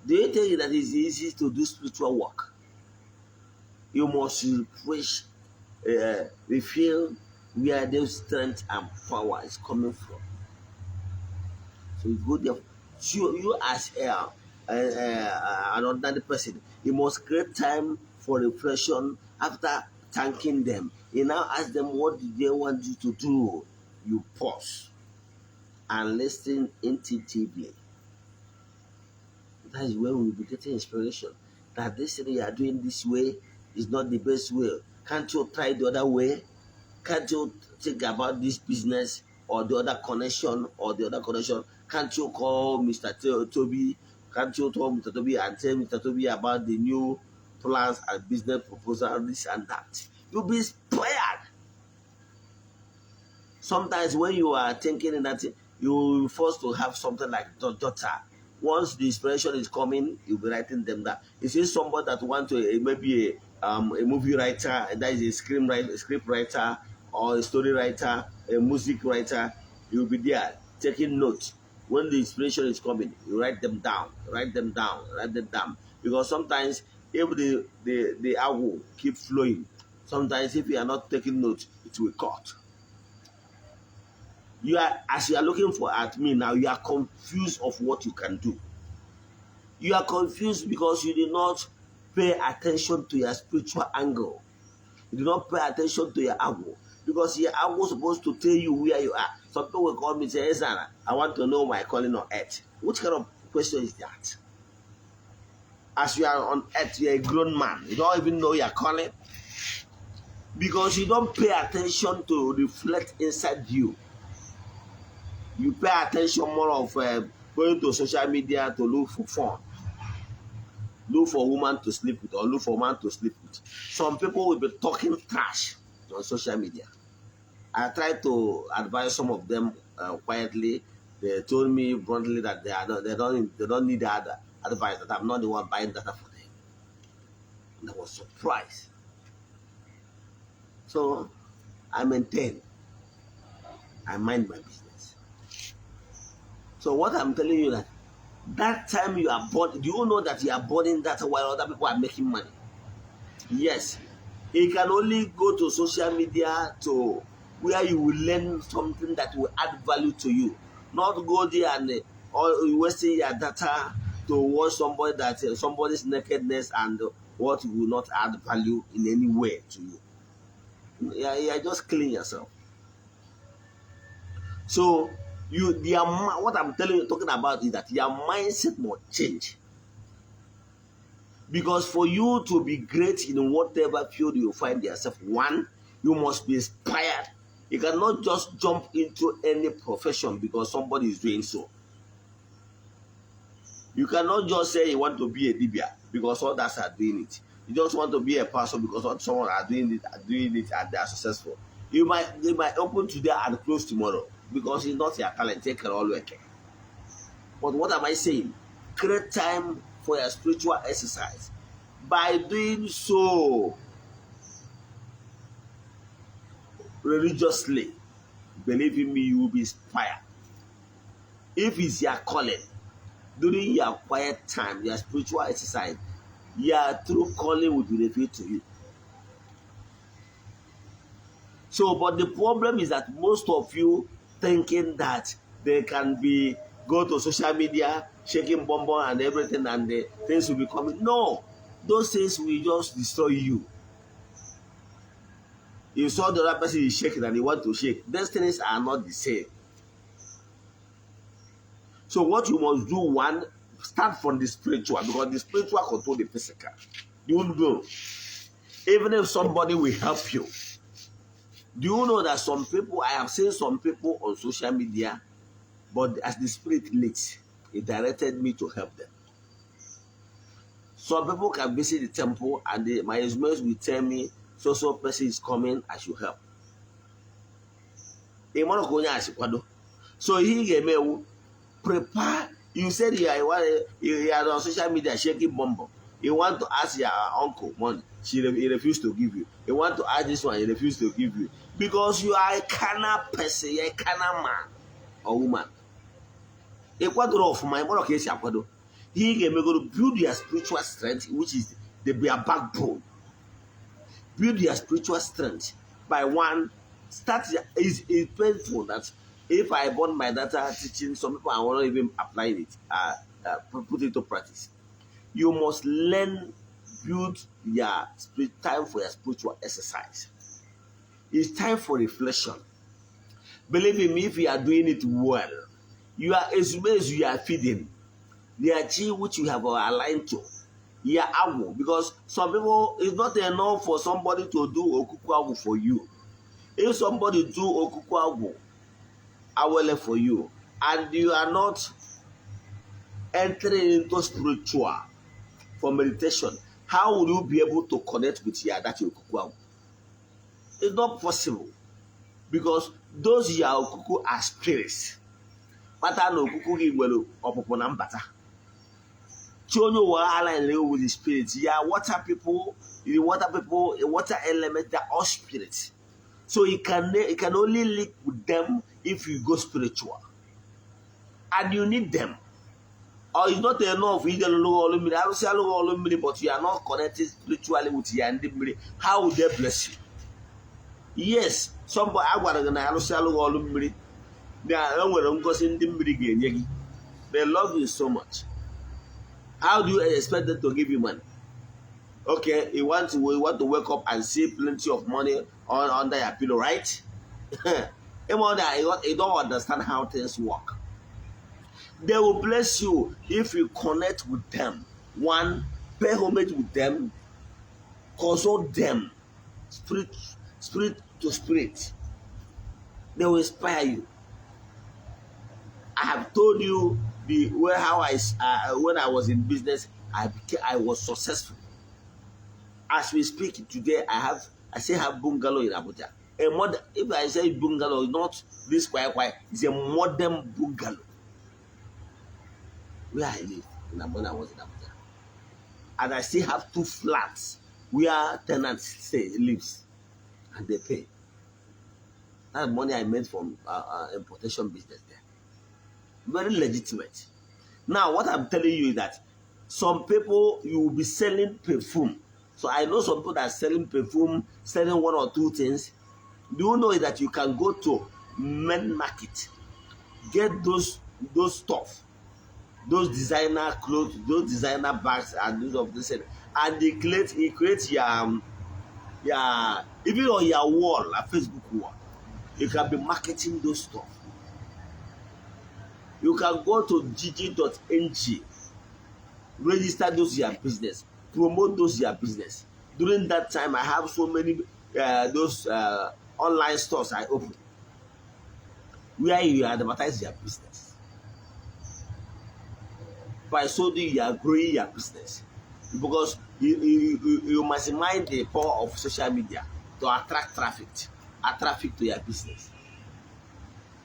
Do you think that it's easy to do spiritual work? You must refresh, refill where the strength and power is coming from. So you go there. So you as an ordinary person, you must create time for reflection after thanking them. You now ask them what do they want you to do. You pause and listen intuitively. That is where we will be getting inspiration. That this thing you are doing this way is not the best way. Can't you try the other way? Can't you think about this business or the other connection or the other connection? Can't you call Mr. Toby? Can't you call Mr. Toby and tell Mr. Toby about the new plans and business proposal, this and that? You'll be inspired. Sometimes when you are thinking in that, you're forced to have something like daughter. Once the inspiration is coming, you'll be writing them down. You see somebody that wants to maybe a movie writer, that is a script writer, or a story writer, a music writer, you'll be there taking notes. When the inspiration is coming, you write them down, write them down, write them down. Because sometimes if the arrow keep flowing, sometimes if you are not taking notes, it will cut. As you are looking at me now, you are confused of what you can do. You are confused because you did not pay attention to your spiritual angle. You do not pay attention to your angle. Because your angle is supposed to tell you where you are. Some people will call me and say, EZE-ANA, I want to know my calling on earth. Which kind of question is that? As you are on earth, you're a grown man. You don't even know your calling. Because you don't pay attention to reflect inside you. You pay attention more of going to social media to look for fun. Look for a woman to sleep with or look for a man to sleep with. Some people will be talking trash on social media. I tried to advise some of them quietly. They told me bluntly that they don't need that advice, that I'm not the one buying data for them. And I was surprised. So I maintain. I mind my business. So what I'm telling you that time you are born, do you know that you are burning data while other people are making money? Yes. You can only go to social media to where you will learn something that will add value to you. Not go there and wasting your data to watch somebody's nakedness and what will not add value in any way to you. Yeah, just clean yourself. So what I'm talking about is that your mindset must change. Because for you to be great in whatever field you find yourself, one, you must be inspired. You cannot just jump into any profession because somebody is doing so. You cannot just say you want to be a dibia because others are doing it. You just want to be a pastor because someone are doing it and they are successful. They might open today and close tomorrow because it's not your talent. Take care all work. But what am I saying? Create time for your spiritual exercise. By doing so religiously, believe in me, you will be inspired. If it's your calling, during your quiet time, your spiritual exercise, your true calling will be revealed to you. So, but the problem is that most of you thinking that they can go to social media, shaking bonbon and everything, and the things will be coming. No, those things will just destroy you. You saw the other person is shaking and you want to shake. These things are not the same. So what you must do, one, start from the spiritual, because the spiritual control the physical. You know, even if somebody will help you. Do you know that some people, I have seen some people on social media, but as the Spirit leads, it directed me to help them. Some people can visit the temple and my instruments will tell me, so person is coming, I should help. So he prepare. You said you are on social media shaking bomb. You want to ask your uncle money, he refused to give you. You want to ask this one, he refused to give you. Because you are a carnal person, you are a carnal man or woman. He can build your spiritual strength, which is the backbone. Build your spiritual strength by one. It's painful that if I burn my data teaching, some people are not even applying it, put it to practice. You must build your time for your spiritual exercise. It's time for reflection. Believe in me, if you are doing it well, you are as you are feeding the achieve which you have aligned to. You are able, because some people, it's not enough for somebody to do okuku for you. If somebody do okuku awele for you, and you are not entering into spiritual for meditation, how will you be able to connect with that okuku? It's not possible, because those okuku are spirits. Bata no okuku gi welu opopo na mbata. Chonyo wa align with the spirits. Yeah, water people, a water element, they're all spirits. So you can only link with them if you go spiritual. And you need them. Or it's not enough, but you are not connected spiritually with your. How will they bless you? Yes, somebody they love you so much. How do you expect them to give you money? Okay, you want to wake up and see plenty of money under your pillow, right? Even that you don't understand how things work. They will bless you if you connect with them. One, pay homage with them, consult them, spirit to spirit. They will inspire you. I have told you the way how when I was in business, I was successful. As we speak today, I still have bungalow in Abuja. A modern, if I say bungalow, not this quiet, it's a modern bungalow where I live when I was in Abuja. And I still have 2 flats where tenants lives and they pay. That's money I made from importation business there. Very legitimate. Now, what I'm telling you is that some people, you will be selling perfume. So I know some people that are selling perfume, selling 1 or 2 things. Do you know that you can go to men market, get those stuff, those designer clothes, those designer bags, and those of this, and he creates your even on your wall, a Facebook wall, you can be marketing those stuff. You can go to gg.ng, register those your business, promote those your business. During that time, I have so many those online stores I open where you advertise your business. By so doing, you are growing your business because you must mind the power of social media to attract traffic to your business.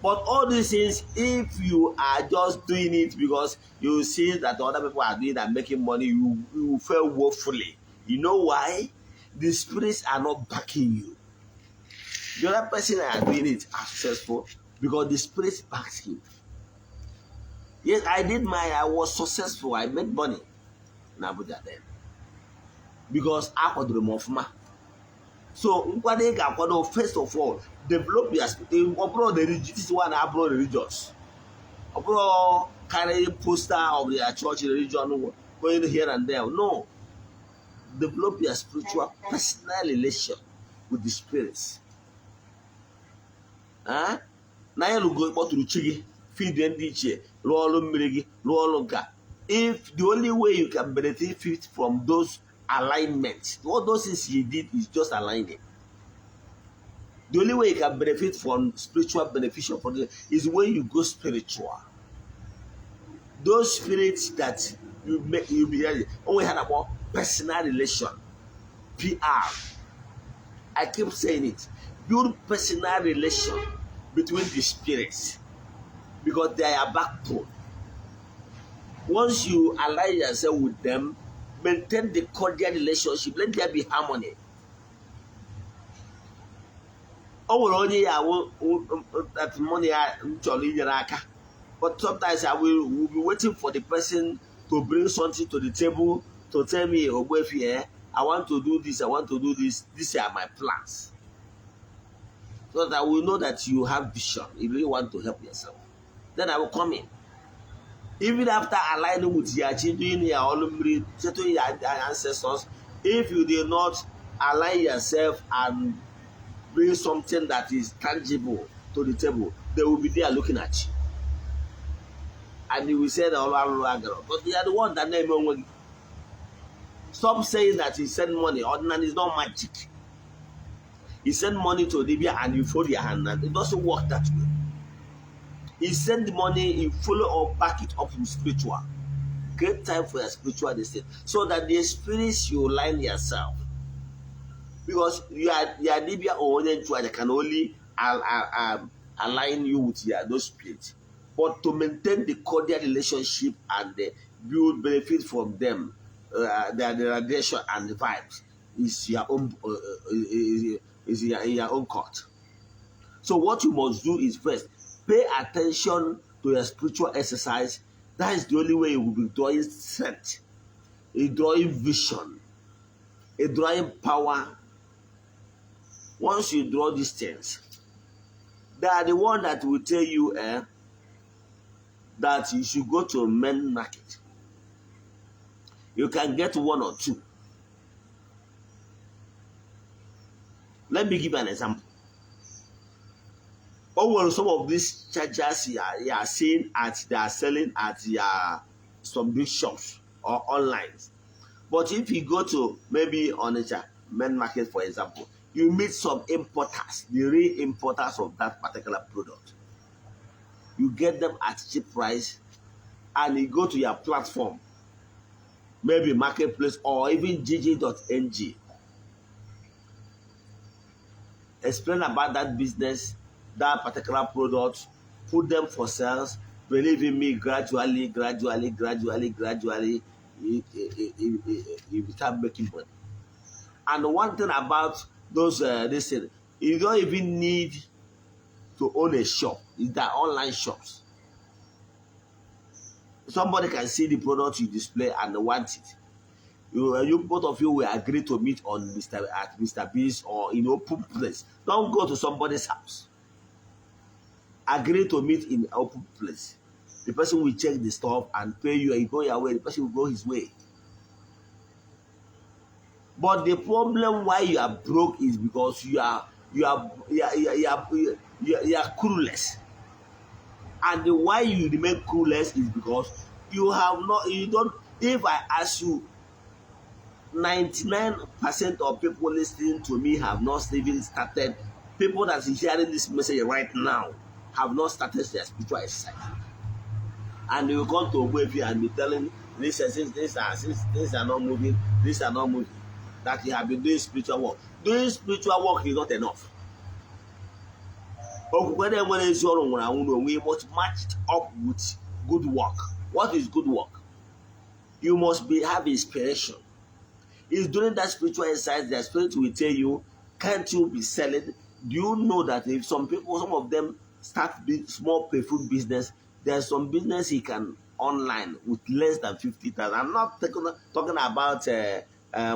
But all these things, if you are just doing it because you see that other people are doing and making money, you fail woefully. You know why? The spirits are not backing you. The other person that are doing it are successful because the spirits backs him. Yes, I was successful. I made money in Abuja then because I could remove my. So, first of all, develop your spirit. Abroad the this one abroad religious. Abroad carrying poster of their church religion going here and there. No. Develop your spiritual personal relation with the spirits. Huh? Na ya lugo kpọtụrụ chi gị, feed ndị ichie, rụọ ọrụ mmiri gị, rụọ ọrụ nka. If the only way you can benefit from those alignments, all those things you did is just aligning. The only way you can benefit from spiritual beneficial for this is when you go spiritual. Those spirits that you be only had about personal relation, PR. I keep saying it. Build personal relation between the spirits because they are backbone. Once you align yourself with them, maintain the cordial relationship. Let there be harmony. That money but sometimes I will be waiting for the person to bring something to the table to tell me, Ogbuefi, I want to do this, I want to do this. These are my plans. So that I will know that you have vision. You really want to help yourself. Then I will come in. Even after aligning with your children, your alumni, settling your ancestors, if you did not align yourself and bring something that is tangible to the table, they will be there looking at you. And you will say, but they are the one that name only. Stop saying that he send money. Ordinary is not magic. He send money to Libya and you fold your hand. And it doesn't work that way. He send the money, he follow up, back it up in spiritual. Great time for your spiritual destiny. So that the spirits you line yourself. Because you are Libya or they can only align you with those spirits. But to maintain the cordial relationship and build benefit from them, the radiation and the vibes is your own is in your own court. So what you must do is first pay attention to your spiritual exercise. That is the only way you will be drawing strength, a drawing vision, a drawing power. Once you draw these things, they are the one that will tell you that you should go to a men market. You can get 1 or 2. Let me give an example. Oh, well, some of these chargers you are seeing they are selling at some big shops or online. But if you go to maybe Onitsha main market, for example, you meet some importers, the real importers of that particular product. You get them at cheap price, and you go to your platform, maybe marketplace or even gg.ng, explain about that business, that particular product, put them for sales. Believe in me, gradually, you start making money. And one thing about those, you don't even need to own a shop. It's the online shops. Somebody can see the product you display and want it. You both of you will agree to meet on Mr. B's or in open place. Don't go to somebody's house. Agree to meet in open place. The person will check the stuff and pay you, and you go your way. The person will go his way. But the problem why you are broke is because you are clueless. And the why you remain clueless is because you don't. If I ask you, 99% of people listening to me have not even started. People that is hearing this message right now have not started their spiritual exercise. And you come to Ogbuefi and be telling this, since things are not moving, that you have been doing spiritual work. Doing spiritual work is not enough. We must match it up with good work. What is good work? You must have inspiration. It's during that spiritual exercise that spirit will tell you, can't you be selling? Do you know that if some of them start small perfume business, there's some business he can online with less than 50,000. I'm not talking about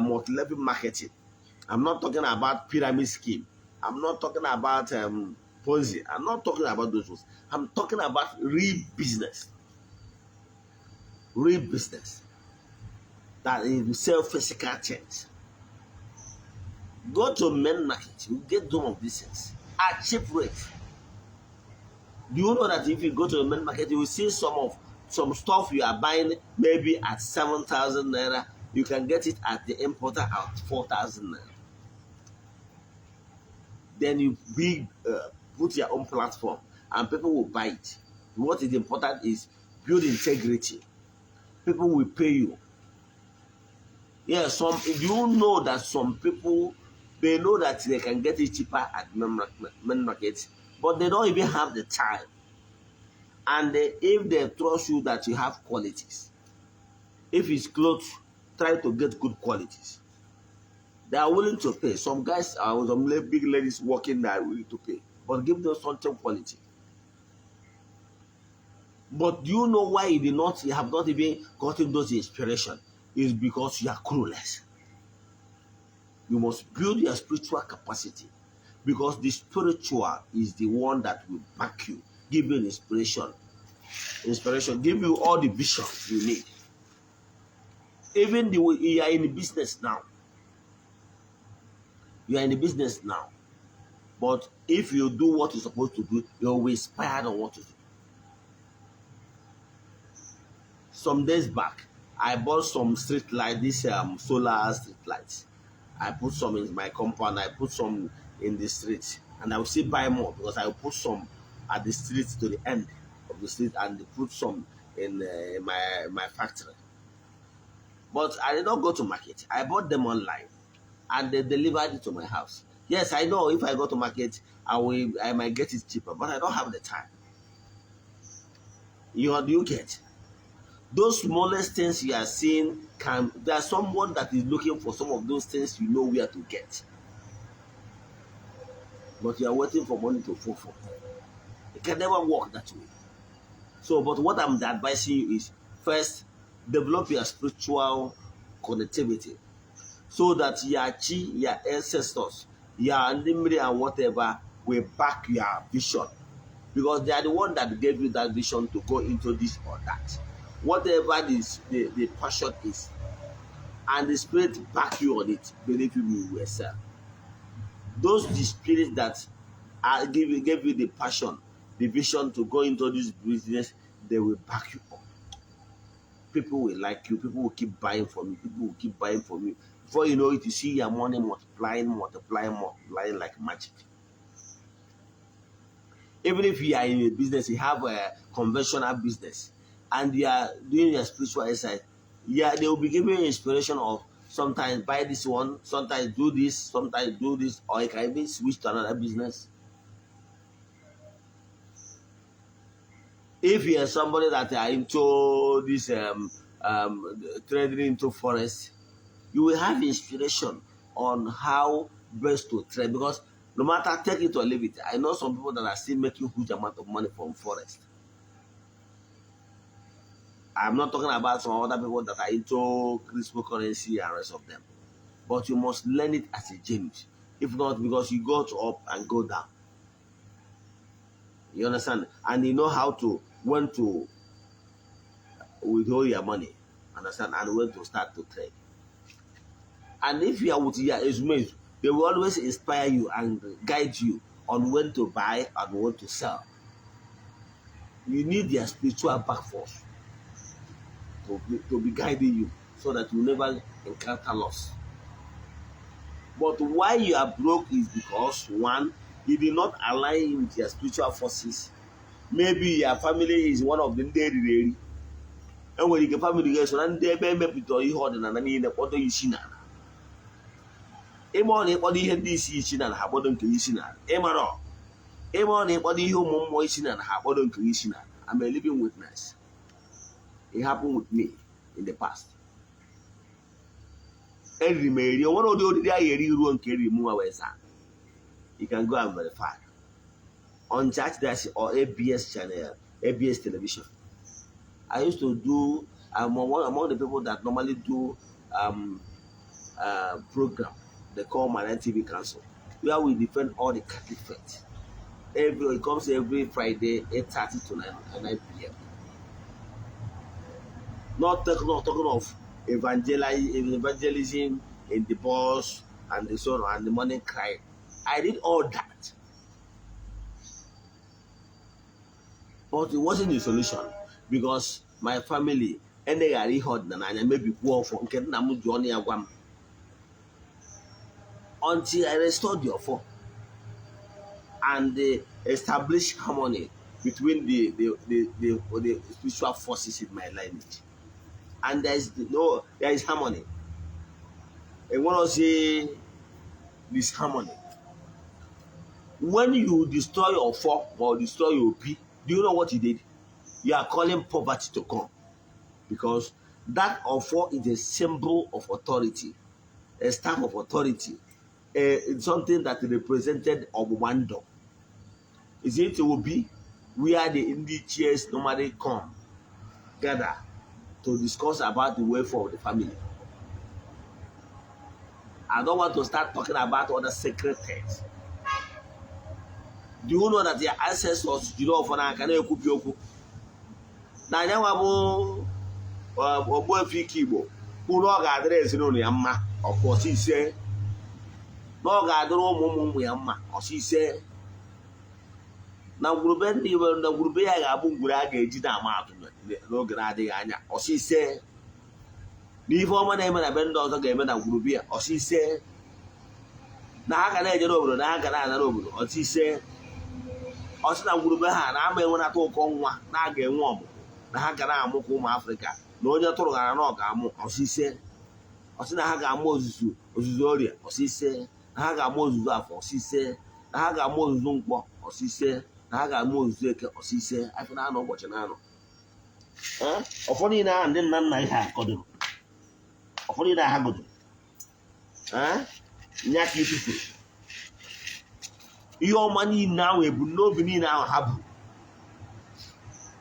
multi-level marketing. I'm not talking about pyramid scheme. I'm not talking about Ponzi. I'm not talking about those ones. I'm talking about real business. Real business. That is sell physical things. Go to main market, you get some of these things at cheap rate. Do you know that if you go to the main market, you will see some stuff you are buying maybe at 7,000 naira, you can get it at the importer at 4,000 naira. Then you put your own platform and people will buy it. What is important is build integrity. People will pay you. Yeah, you know that some people, they know that they can get it cheaper at main markets, but they don't even have the time. And if they trust you that you have qualities, if it's clothes, try to get good qualities. They are willing to pay. Some guys, some big ladies working there are willing to pay, but give them something quality. But do you know why you have not even gotten those inspiration? Is because you are clueless. You must build your spiritual capacity, because the spiritual is the one that will back you, give you inspiration, give you all the vision you need. Even you are in the business now. You are in the business now. But if you do what you're supposed to do, you'll be inspired on what to do. Some days back, I bought some street lights, these solar street lights. I put some in my compound, I put some in the street, and I will still buy more because I will put some at the street to the end of the street and put some in my factory. But I did not go to market. I bought them online and they delivered it to my house. Yes, I know if I go to market, I might get it cheaper, but I don't have the time. You get those smallest things you are seeing. There's someone that is looking for some of those things, you know where to get, but you are waiting for money to fall for. It can never work that way. So, but what I'm advising you is, first, develop your spiritual connectivity so that your chi, your ancestors, your memory and whatever will back your vision, because they are the one that gave you that vision to go into this or that. Whatever the passion is, and the spirit back you on it, believe you will sell. Those the spirits that gave you the passion, the vision to go into this business, they will back you up. People will like you. People will keep buying from you. People will keep buying from you. Before you know it, you see your money multiplying like magic. Even if you are in a business, you have a conventional business, and you are doing your spiritual exercise, yeah, they will be giving you inspiration of sometimes buy this one, sometimes do this, or you can even switch to another business. If you are somebody that are into this trading into forest, you will have inspiration on how best to trade, because no matter take it or leave it, I know some people that are still making huge amount of money from forest. I'm not talking about some other people that are into cryptocurrency and rest of them. But you must learn it as a change. If not, because you go up and go down. You understand? And you know how to, when to withdraw your money. Understand? And when to start to trade. And if you are with your estimates, they will always inspire you and guide you on when to buy and when to sell. You need their spiritual back force to be guiding you so that you never encounter loss. But why you are broke is because, one, you did not align with your spiritual forces. Maybe your family is one of the daily. And when your family gets on, they may be to you hold and I the water you see now. Emon, body had this issue and have bottom to listen at. Emaro. Emon, body you more moisten and have bottom to listen at. I'm a living witness. It happened with me in the past. Every mail, one of the other day, you won't carry more away. You can go and verify on Chat Dash or ABS channel, ABS television. I used to do, I'm among the people that normally do program they call my TV Council, where we defend all the Catholic faith. It comes every Friday, 8:30 to 9 p.m. Not talking of evangelism in the bus and the son and the morning cry. I did all that. But it wasn't the solution, because my family and they are hot and maybe poor for until I restored your phone and they established harmony between the spiritual forces in my lineage. And there is harmony. I want to say this harmony. When you destroy your four or destroy your P, do you know what you did? You are calling poverty to come, because that offer is a symbol of authority, a staff of authority. It's something that represented Obuwando. Is it will be where the indigenous normally come, gather to discuss about the welfare of the family. I don't want to start talking about other sacred things. Do you know that your ancestors, you know, for now, can you cook your cook? Now, you have Ogbuefi Igbo, who no address in only Amma, of course, he said, no gathering Yamma, or she said, now Gruben, even the Grubea Abu Guraga, Gina Martin, no Granadiana, or she said, leave all my name and a bend of game and Grubia, or she said, Naga over, Naga over, or she said, Osina Gurubeha, and I may want to talk on one, Naga warm, Naga Mokum Africa, no Yatora Noga, or she said, Osina Haga Moses, Ozuzoria, or she said, Haga Moses, or she said, Haga Moses, or she said, Haga Moses, or she said, I can know what you know. Of only now and then none I have got them. Of only I have got them. Yaki people. Your money now, we will not be now have.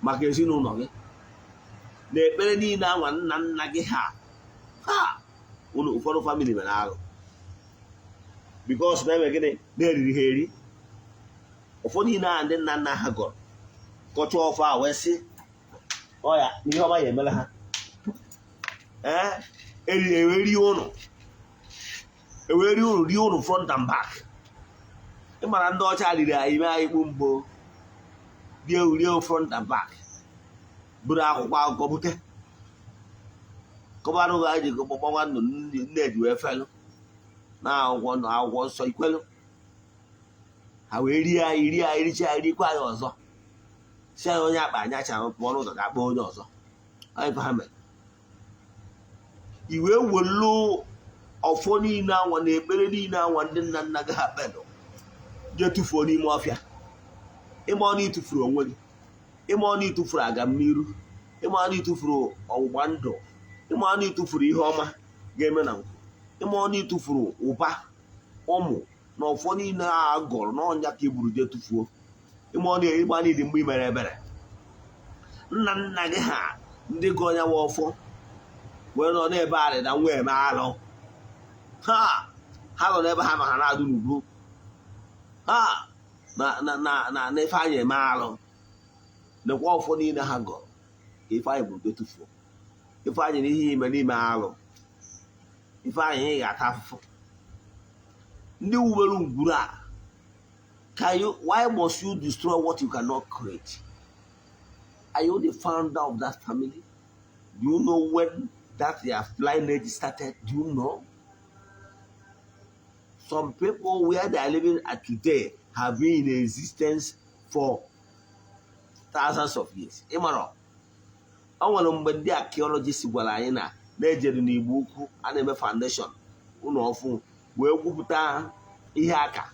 Magazine no. The penny now and none like ha. One for family man. Because never get it, very hairy. Of only now and then none have got. Got you off our West. Oh, yeah, you know my Emela. A very own. A very own front and back. ịmara ndị ọcha riri anyị mee anyị kpu mbụ rie front and back buru akwụkwọ akụkọ bute kọbarụghị anyị ji gbanwa ndụ nneji wee felụ na akwụkwọ nsọ ikwelu ha wee rie anyị richa anyị rikwa anyị ọzọ si anyị onye akpa anya chara pụọ n'ụzọ ga-akpọ onye ọzọ anyị ha mere iwe welu ọfọ niile anwa na ekpere niile anwa ndị nna nna gị ha kpedụ jee tụfuo n'ime ọfịa ịma ọnụ ịtụfuru onwe gị ịma ọnụ ịtụfuru agamniru ịma ọnụ ịtụfuru ọgbụgba ndụ ịma ọnụ ịtụfuru ihe ọma ga-eme na nkwu ịma ọnụ ịtụfuru ụba ụmụ na ọfọ niile a gọrọ n'ọnya ka i buru jee tụfuo ịma ọnụ ịgba n'idi mgbe i mere ebere nna nna gị ha ndị gụọ ya nwa ọfọ wee nọ n'ebe arịda nwa eme alụ ha nọ n'ebe ha ma ha na-adụ n'ugwu ha na Ifeanyị eme alụ nekwa ọfọ niile ha gọrọ Ifeanyị bụ detufuo Ifeanyị na ihe ime n'ime alụ Ifeanyị ị ga-ata afụfụ ndị uwere ngwuru a why must you destroy what you cannot create? Are you the founder of that family? Do you know when that their lineage started? Do you know? Some people where they are living at today have been in existence for thousands of years. Imaro. I want to be the archaeologists gwara anyị na na-ejere n'Igbo ukwu a na-eme foundation ụlọ ọfụ wee gwupụta ihe aka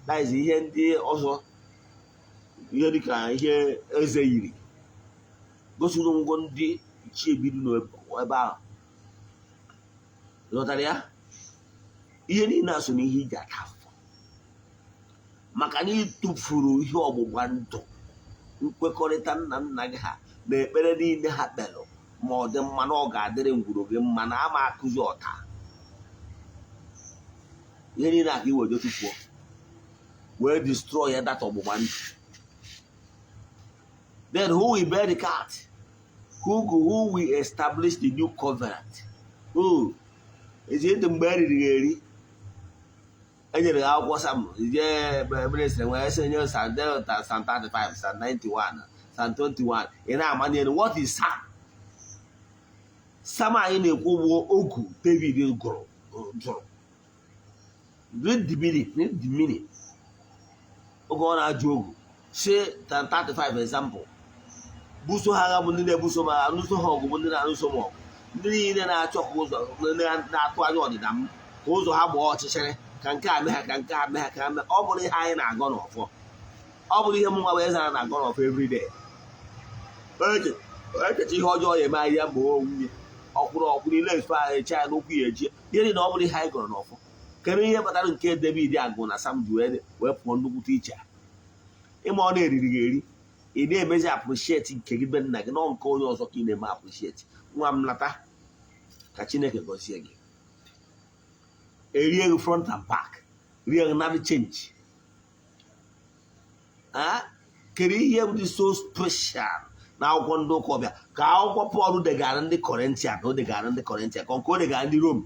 na ihe ndị ọzọ ihe dịka ihe eze yiri gosiri ngwo ndị ichie bidu n'ebe ahụ lọtara ya ihe niile a so n'ihe iji aka afọ maka na ịtụfuru ihe ọgbụgba ndụ nkwekọrịta nna nna gị ha na ekpere niile ha kpelụ ma ọ dị mma na ọ ga-adịrị ngwuru gị mma na ama akụzi ọta ihe niile aka iweje tụfuo wee destroy ya that ọgbụgba ndụ. Then who will bear the cat? Who will establish the new covenant? Who? Is it the mgbe eri enyere ha akwụkwọ Sam ije ministry wee sị nye Psalm 35, Psalm 91, Psalm 21 ị na-amanye what is Sam? Sam anyị na-ekwu bụ ogu David gụrụ jụrụ. Read the meaning. Oge ọ na-ajụ ogu say Psalm 35 example buso ha agha bụ ndị na-ebuso ma anụso ha ọgụ bụ ndị na-anụso m ọgụ ndị niile na-achọ ka ụzọ na-atụ anya ọdịda m ka ụzọ ha gbaa ọchịchịrị ka nke a mee ha ka nke a mee ha ka mee ọ bụrụ ihe anyị na-agọ n'ọfọ ọ bụrụ ihe m nwa wee zara na-agọ n'ọfọ everyday echecha ihe ọjọọ ya eme anyị ya ma nwunye ọkwụrụ ile efe ahụ eche ya n'okwu ya eji ihe dị na ọ bụrụ ihe anyị gọrọ n'ọfọ kedu ihe kpatara nke David agụ na Sam ji wee pụọ nnukwute iche ịma ọ na-eriri gị eri ị na-emezi appreciate nke gị be nna gị nọ nke onye ọzọ ka ị na-eme appreciate nwa m nata ka Chineke gọzie gị erie gị front and back rie gị narị change kedu ihe dị so special na akwụkwọ ndị ụka ọbịa ka akwụkwọ Pọl degara ndị Kọrịntịan na o degara ndị Kọrịntịan ka nke o degara ndị Rom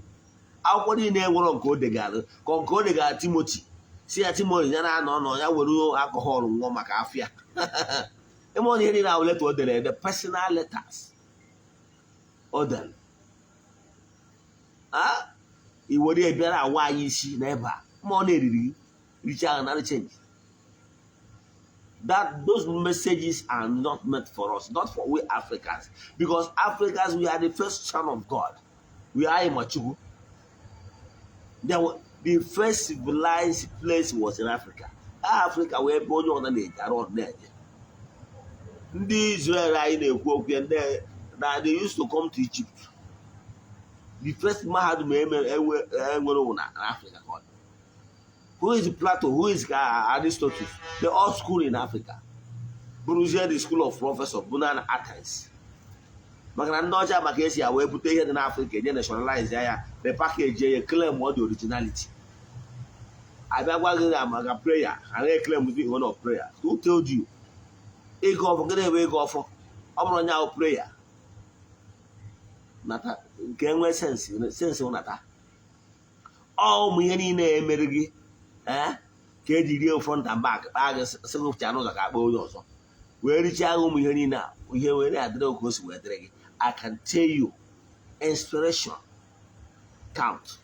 akwụkwọ niile enwere nke o degara ka nke o degara Timoti si ya Timoti ya na-anọ nọ ya were alcohol nwụọ maka afịa ịma ihe niile ahụ leta o dere ede personal letters o dere iwere ya bịara awa anyị isi n'ebe a ma ọ na-eriri richa ahụ narị change that those messages are not meant for us, not for we Africans, because Africans, we are the first son of God. We are immature. The first civilized place was in Africa. Africa where born on the around there. These Israel that they used to come to Egypt. The first Mahad in Africa. Who is Plato? Who is Aristotle? They all school in Africa. Brusia, the school of Professor Bunan Athens. Magrandoja Makesia, we put here in Africa, they nationalize the package, claim what the originality. I beg a prayer, and they claim with one of prayer. Who told you? A go for getting away go for Obrona prayer. Nata, can sense on that. Oh, me any name, Merigi. KDD front and back, bag several channels like I also. Where reach out here now, we hear where I don't go with drag. I can tell you, inspiration count.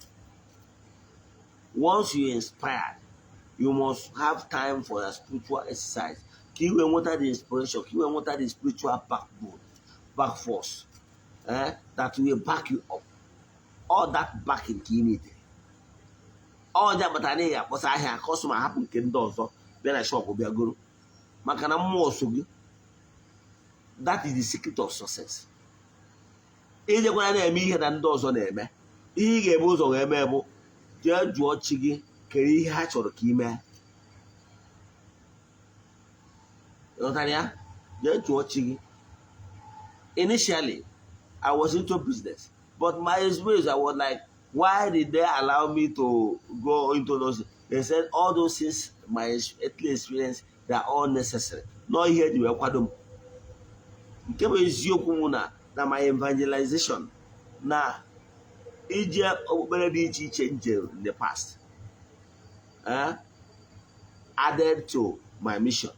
Once you're inspired, you must have time for a spiritual exercise. Keep and water the inspiration, keep and water the spiritual backbone, back force, that will back you up. All that backing you need. All that, but I need because I have customer happen can do so. Then I shop will be a guru. Makana more so. That is the secret of success. If you're going to me than those on them, he gave us on a memo. Judge watching, carry hatch or the key man. Judge watching. Initially, I was into business, but my experience, I was like, why did they allow me to go into those? They said all those things, my earthly experience, they are all necessary. Not here to welcome. That my evangelization now Egypt already changed in the past. Added to my mission.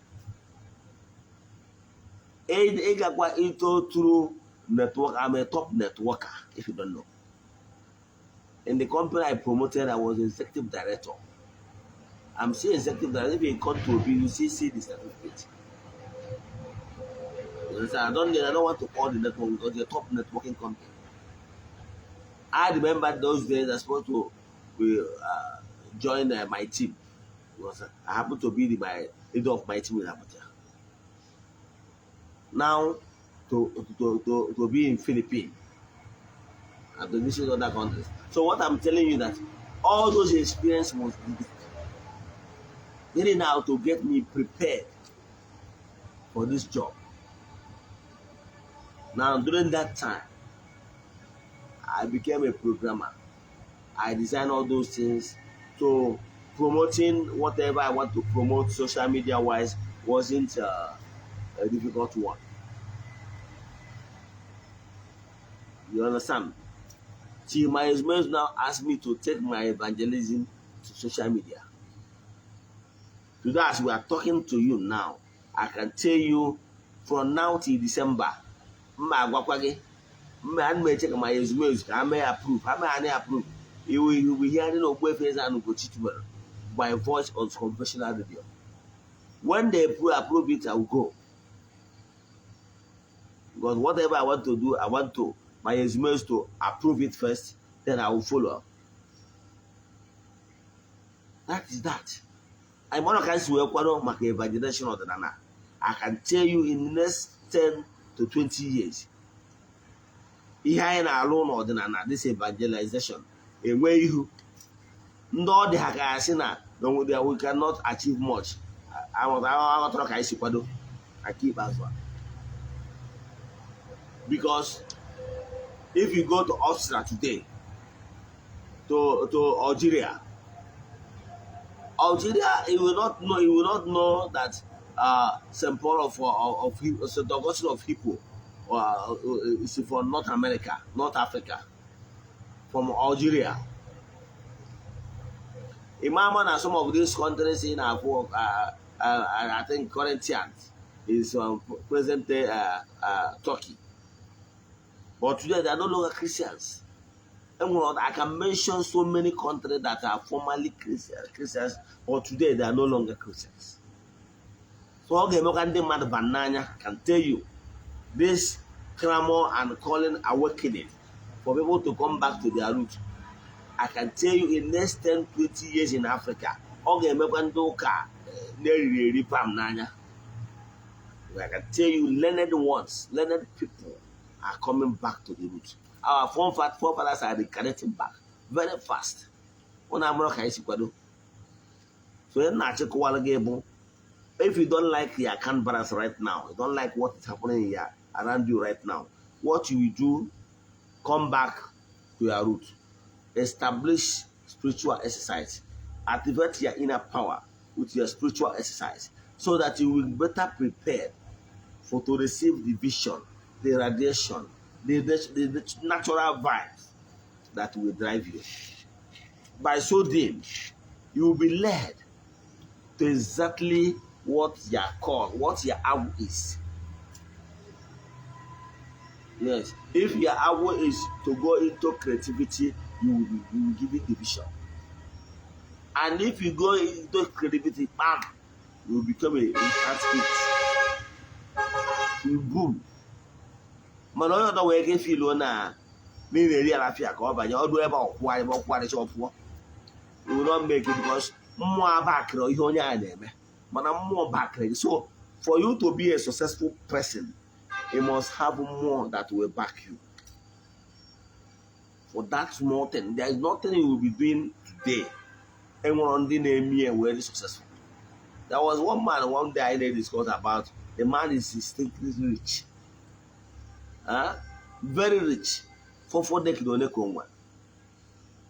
I got into through network. I'm a top networker, if you don't know. In the company I promoted, I was executive director. I'm still executive director. If you come to you see the certificate. I don't want to call the network because the top networking company. I remember those days I was supposed to join my team. Because I happen to be my leader of my team in Abuja. Now, to be in Philippines and to visit other countries. So what I'm telling you that all those experiences must be getting out to get me prepared for this job. Now, during that time, I became a programmer. I designed all those things. So promoting whatever I want to promote social media wise wasn't a difficult one. You understand? See, my experience now asked me to take my evangelism to social media. Today, as we are talking to you now, I can tell you from now till December, I may check my experience, I may approve, I may approve. You will be hearing Ogbuefi EZE-ANA Ugochi tubelu by voice on conventional radio. When they approve it, I will go. Because whatever I want to do, I want to my experience to approve it first, then I will follow. That is that. I'm not going to make evangelization of the Nana. I can tell you in the next 10 to 20 years, alone or the Nana, this evangelization, a way you know the Hakasina, we cannot achieve much. I keep answering. Because if you go to Austria today, to Algeria, you will not know that St. Paul of St. Augustine of Hippo is from North America, North Africa, from Algeria. Imam and some of these countries in I think Corinthians is present day Turkey. But today they are no longer Christians. And I can mention so many countries that are formerly Christians, but today they are no longer Christians. So I can tell you this clamor and calling awakening for people to come back to their roots. I can tell you in the next 10, 20 years in Africa, I can tell you learned ones, learned people are coming back to the roots. Our forefathers are reconnecting back very fast. So if you don't like your Canberras right now, you don't like what is happening here around you right now, what you will do, come back to your roots. Establish spiritual exercise. Activate your inner power with your spiritual exercise so that you will be better prepared to receive the vision, the radiation, the natural vibes that will drive you. By so doing, you will be led to exactly what your call, what your hour is. Yes, if your hour is to go into creativity, you will give it division. And if you go into creativity, bam, you will become a instant hit. You boom. Man, onye ọdọ wee ga feel na na-eri alafia ka ọ banye ọdụ ebe ọkwụgharịcha ọpụọ. You will not make it because mmụọ bakịrị ihe onye a na-eme. Mana mmụọ bakịrị. So for you to be a successful person, you must have more that will back you. For that small thing, there is nothing you will be doing today. Anyone ndị na-eme very successful. There was one man one day I discussed about. The man is distinctly rich. Very rich. For 4 decades on the Congo.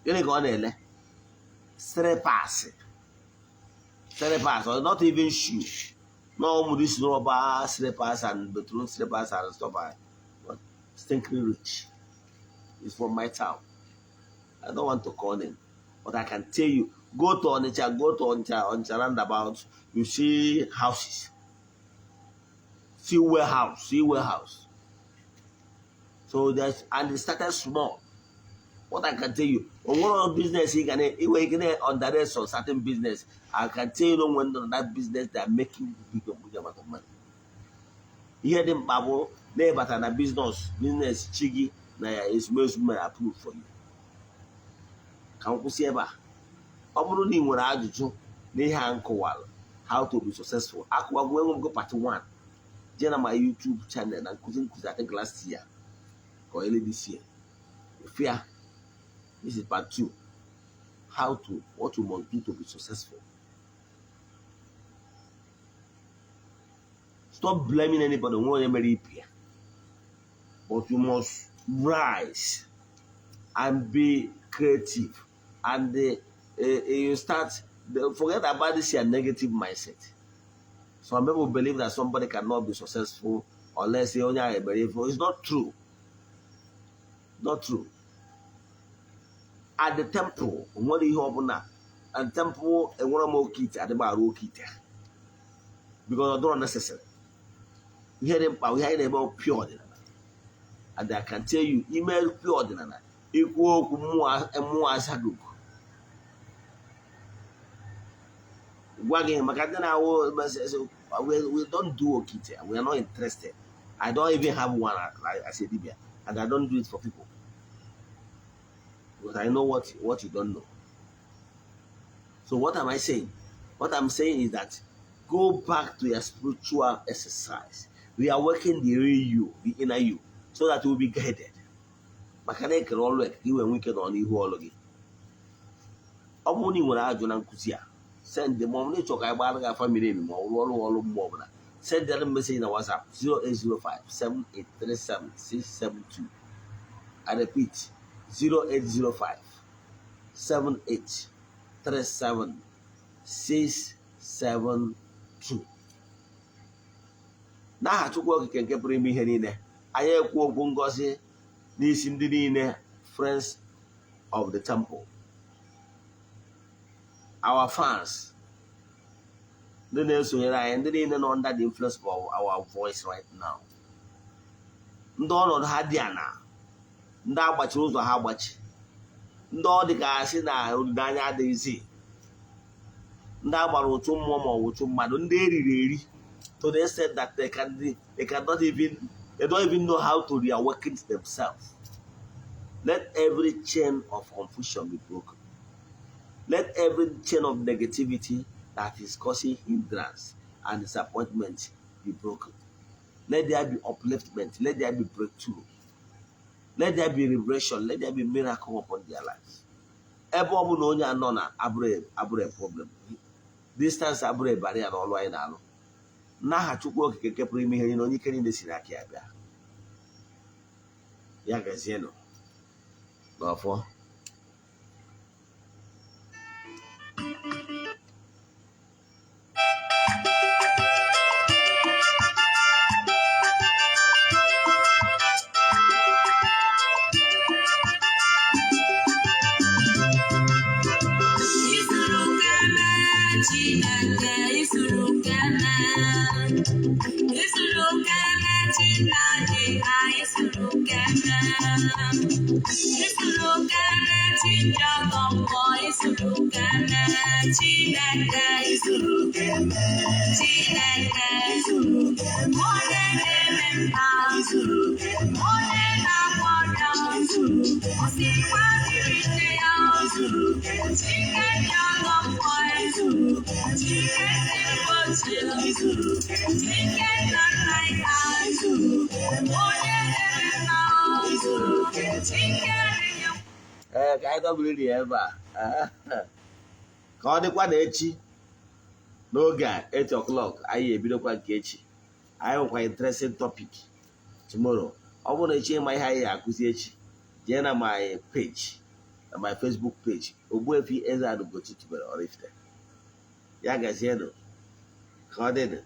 Gịnị ka ọ na-ele? Slippers, or not even shoes. No, this rubber slippers and bedroom slippers and stuff. But distinctly rich. It's from my town. I don't want to call him, but I can tell you, go to Onitsha roundabout, you see houses. See warehouse. So there's, and it started small. What I can tell you, on one of business, you can underrate on certain business. I can tell you when on that business they are making big amount of money. Here them babo, they but na business chigi na is most approved for you. Can you see eba? Oburu ni nwere ajụjụ na ihe a nkọwara how to be successful. Akwa go part 1. Je na my YouTube channel na nkuzi I think last year or early this year. Fear. This is part 2. What you must do to be successful. Stop blaming anybody but you must rise and be creative. And you start, forget about this your negative mindset. Some people believe that somebody cannot be successful unless they only are believe. It's not true. Not true. At the temple, what do you have now? And temple, and one more kit at the bar, kit. Because I don't necessary. We hear them about pure. And I can tell you, email pure. Equal more and more as a group. We don't do kit. We are not interested. I don't even have one as a Libya. And I don't do it for people. Because I know what you don't know. So what am I saying? What I'm saying is that go back to your spiritual exercise. We are working the real you, the inner you, so that you will be guided. Makana can always you and wicked on you all again. Omuni when I join Kusia. Send the moment talk about a family more. Send the message in WhatsApp 0805 7837 672. I repeat 0805 7837 672. N'aha Chukwu Okike nke pụrụ ime ihe niile, anyị ekwu okwu ngọzi n'isi ndị niile friends of the temple, our fans, ndị na-esonyere anyị, ndị niile nọ under the influence of our voice right now, ndị ọnọdụ ha dị ana, ndị agbachiri ụzọ ha agbachi, ndị ọ dị ka asị na olileanya adịghịzi, ndị agbara ụtụ mmụọ ma ọ bụ ụtụ mmadụ, ndị eriri eri. So they said that they don't even know how to reawaken themselves. Let every chain of confusion be broken. Let every chain of negativity that is causing hindrance and disappointment be broken. Let there be upliftment. Let there be breakthrough. Let there be liberation. Let there be miracle upon their lives. Ebe ọ bụla onye anọ na abụrụ a problem. Distance abụrụ a barrier n'ọlụ anyị na-alụ. N'aha Chukwu Okike nke pụrụ ime ihe niile, onye ike niile siri aka ya bịa. Ya gazienụ n'ọfọ. Chineke Ka anyị dọbiri ya ebe a ka ọ dịkwa na echi n'oge a 8 o'clock anyị ebidokwa nke echi. Anyị nwekwa interesting topic tomorrow. Ọ bụrụ na echi ịma ihe anyị akụzi echi, jee na my page, na my Facebook page, Ogbuefi EZE-ANA Ugochi tubelu oraifite. Ya gazienụ ka ọ dịnụ.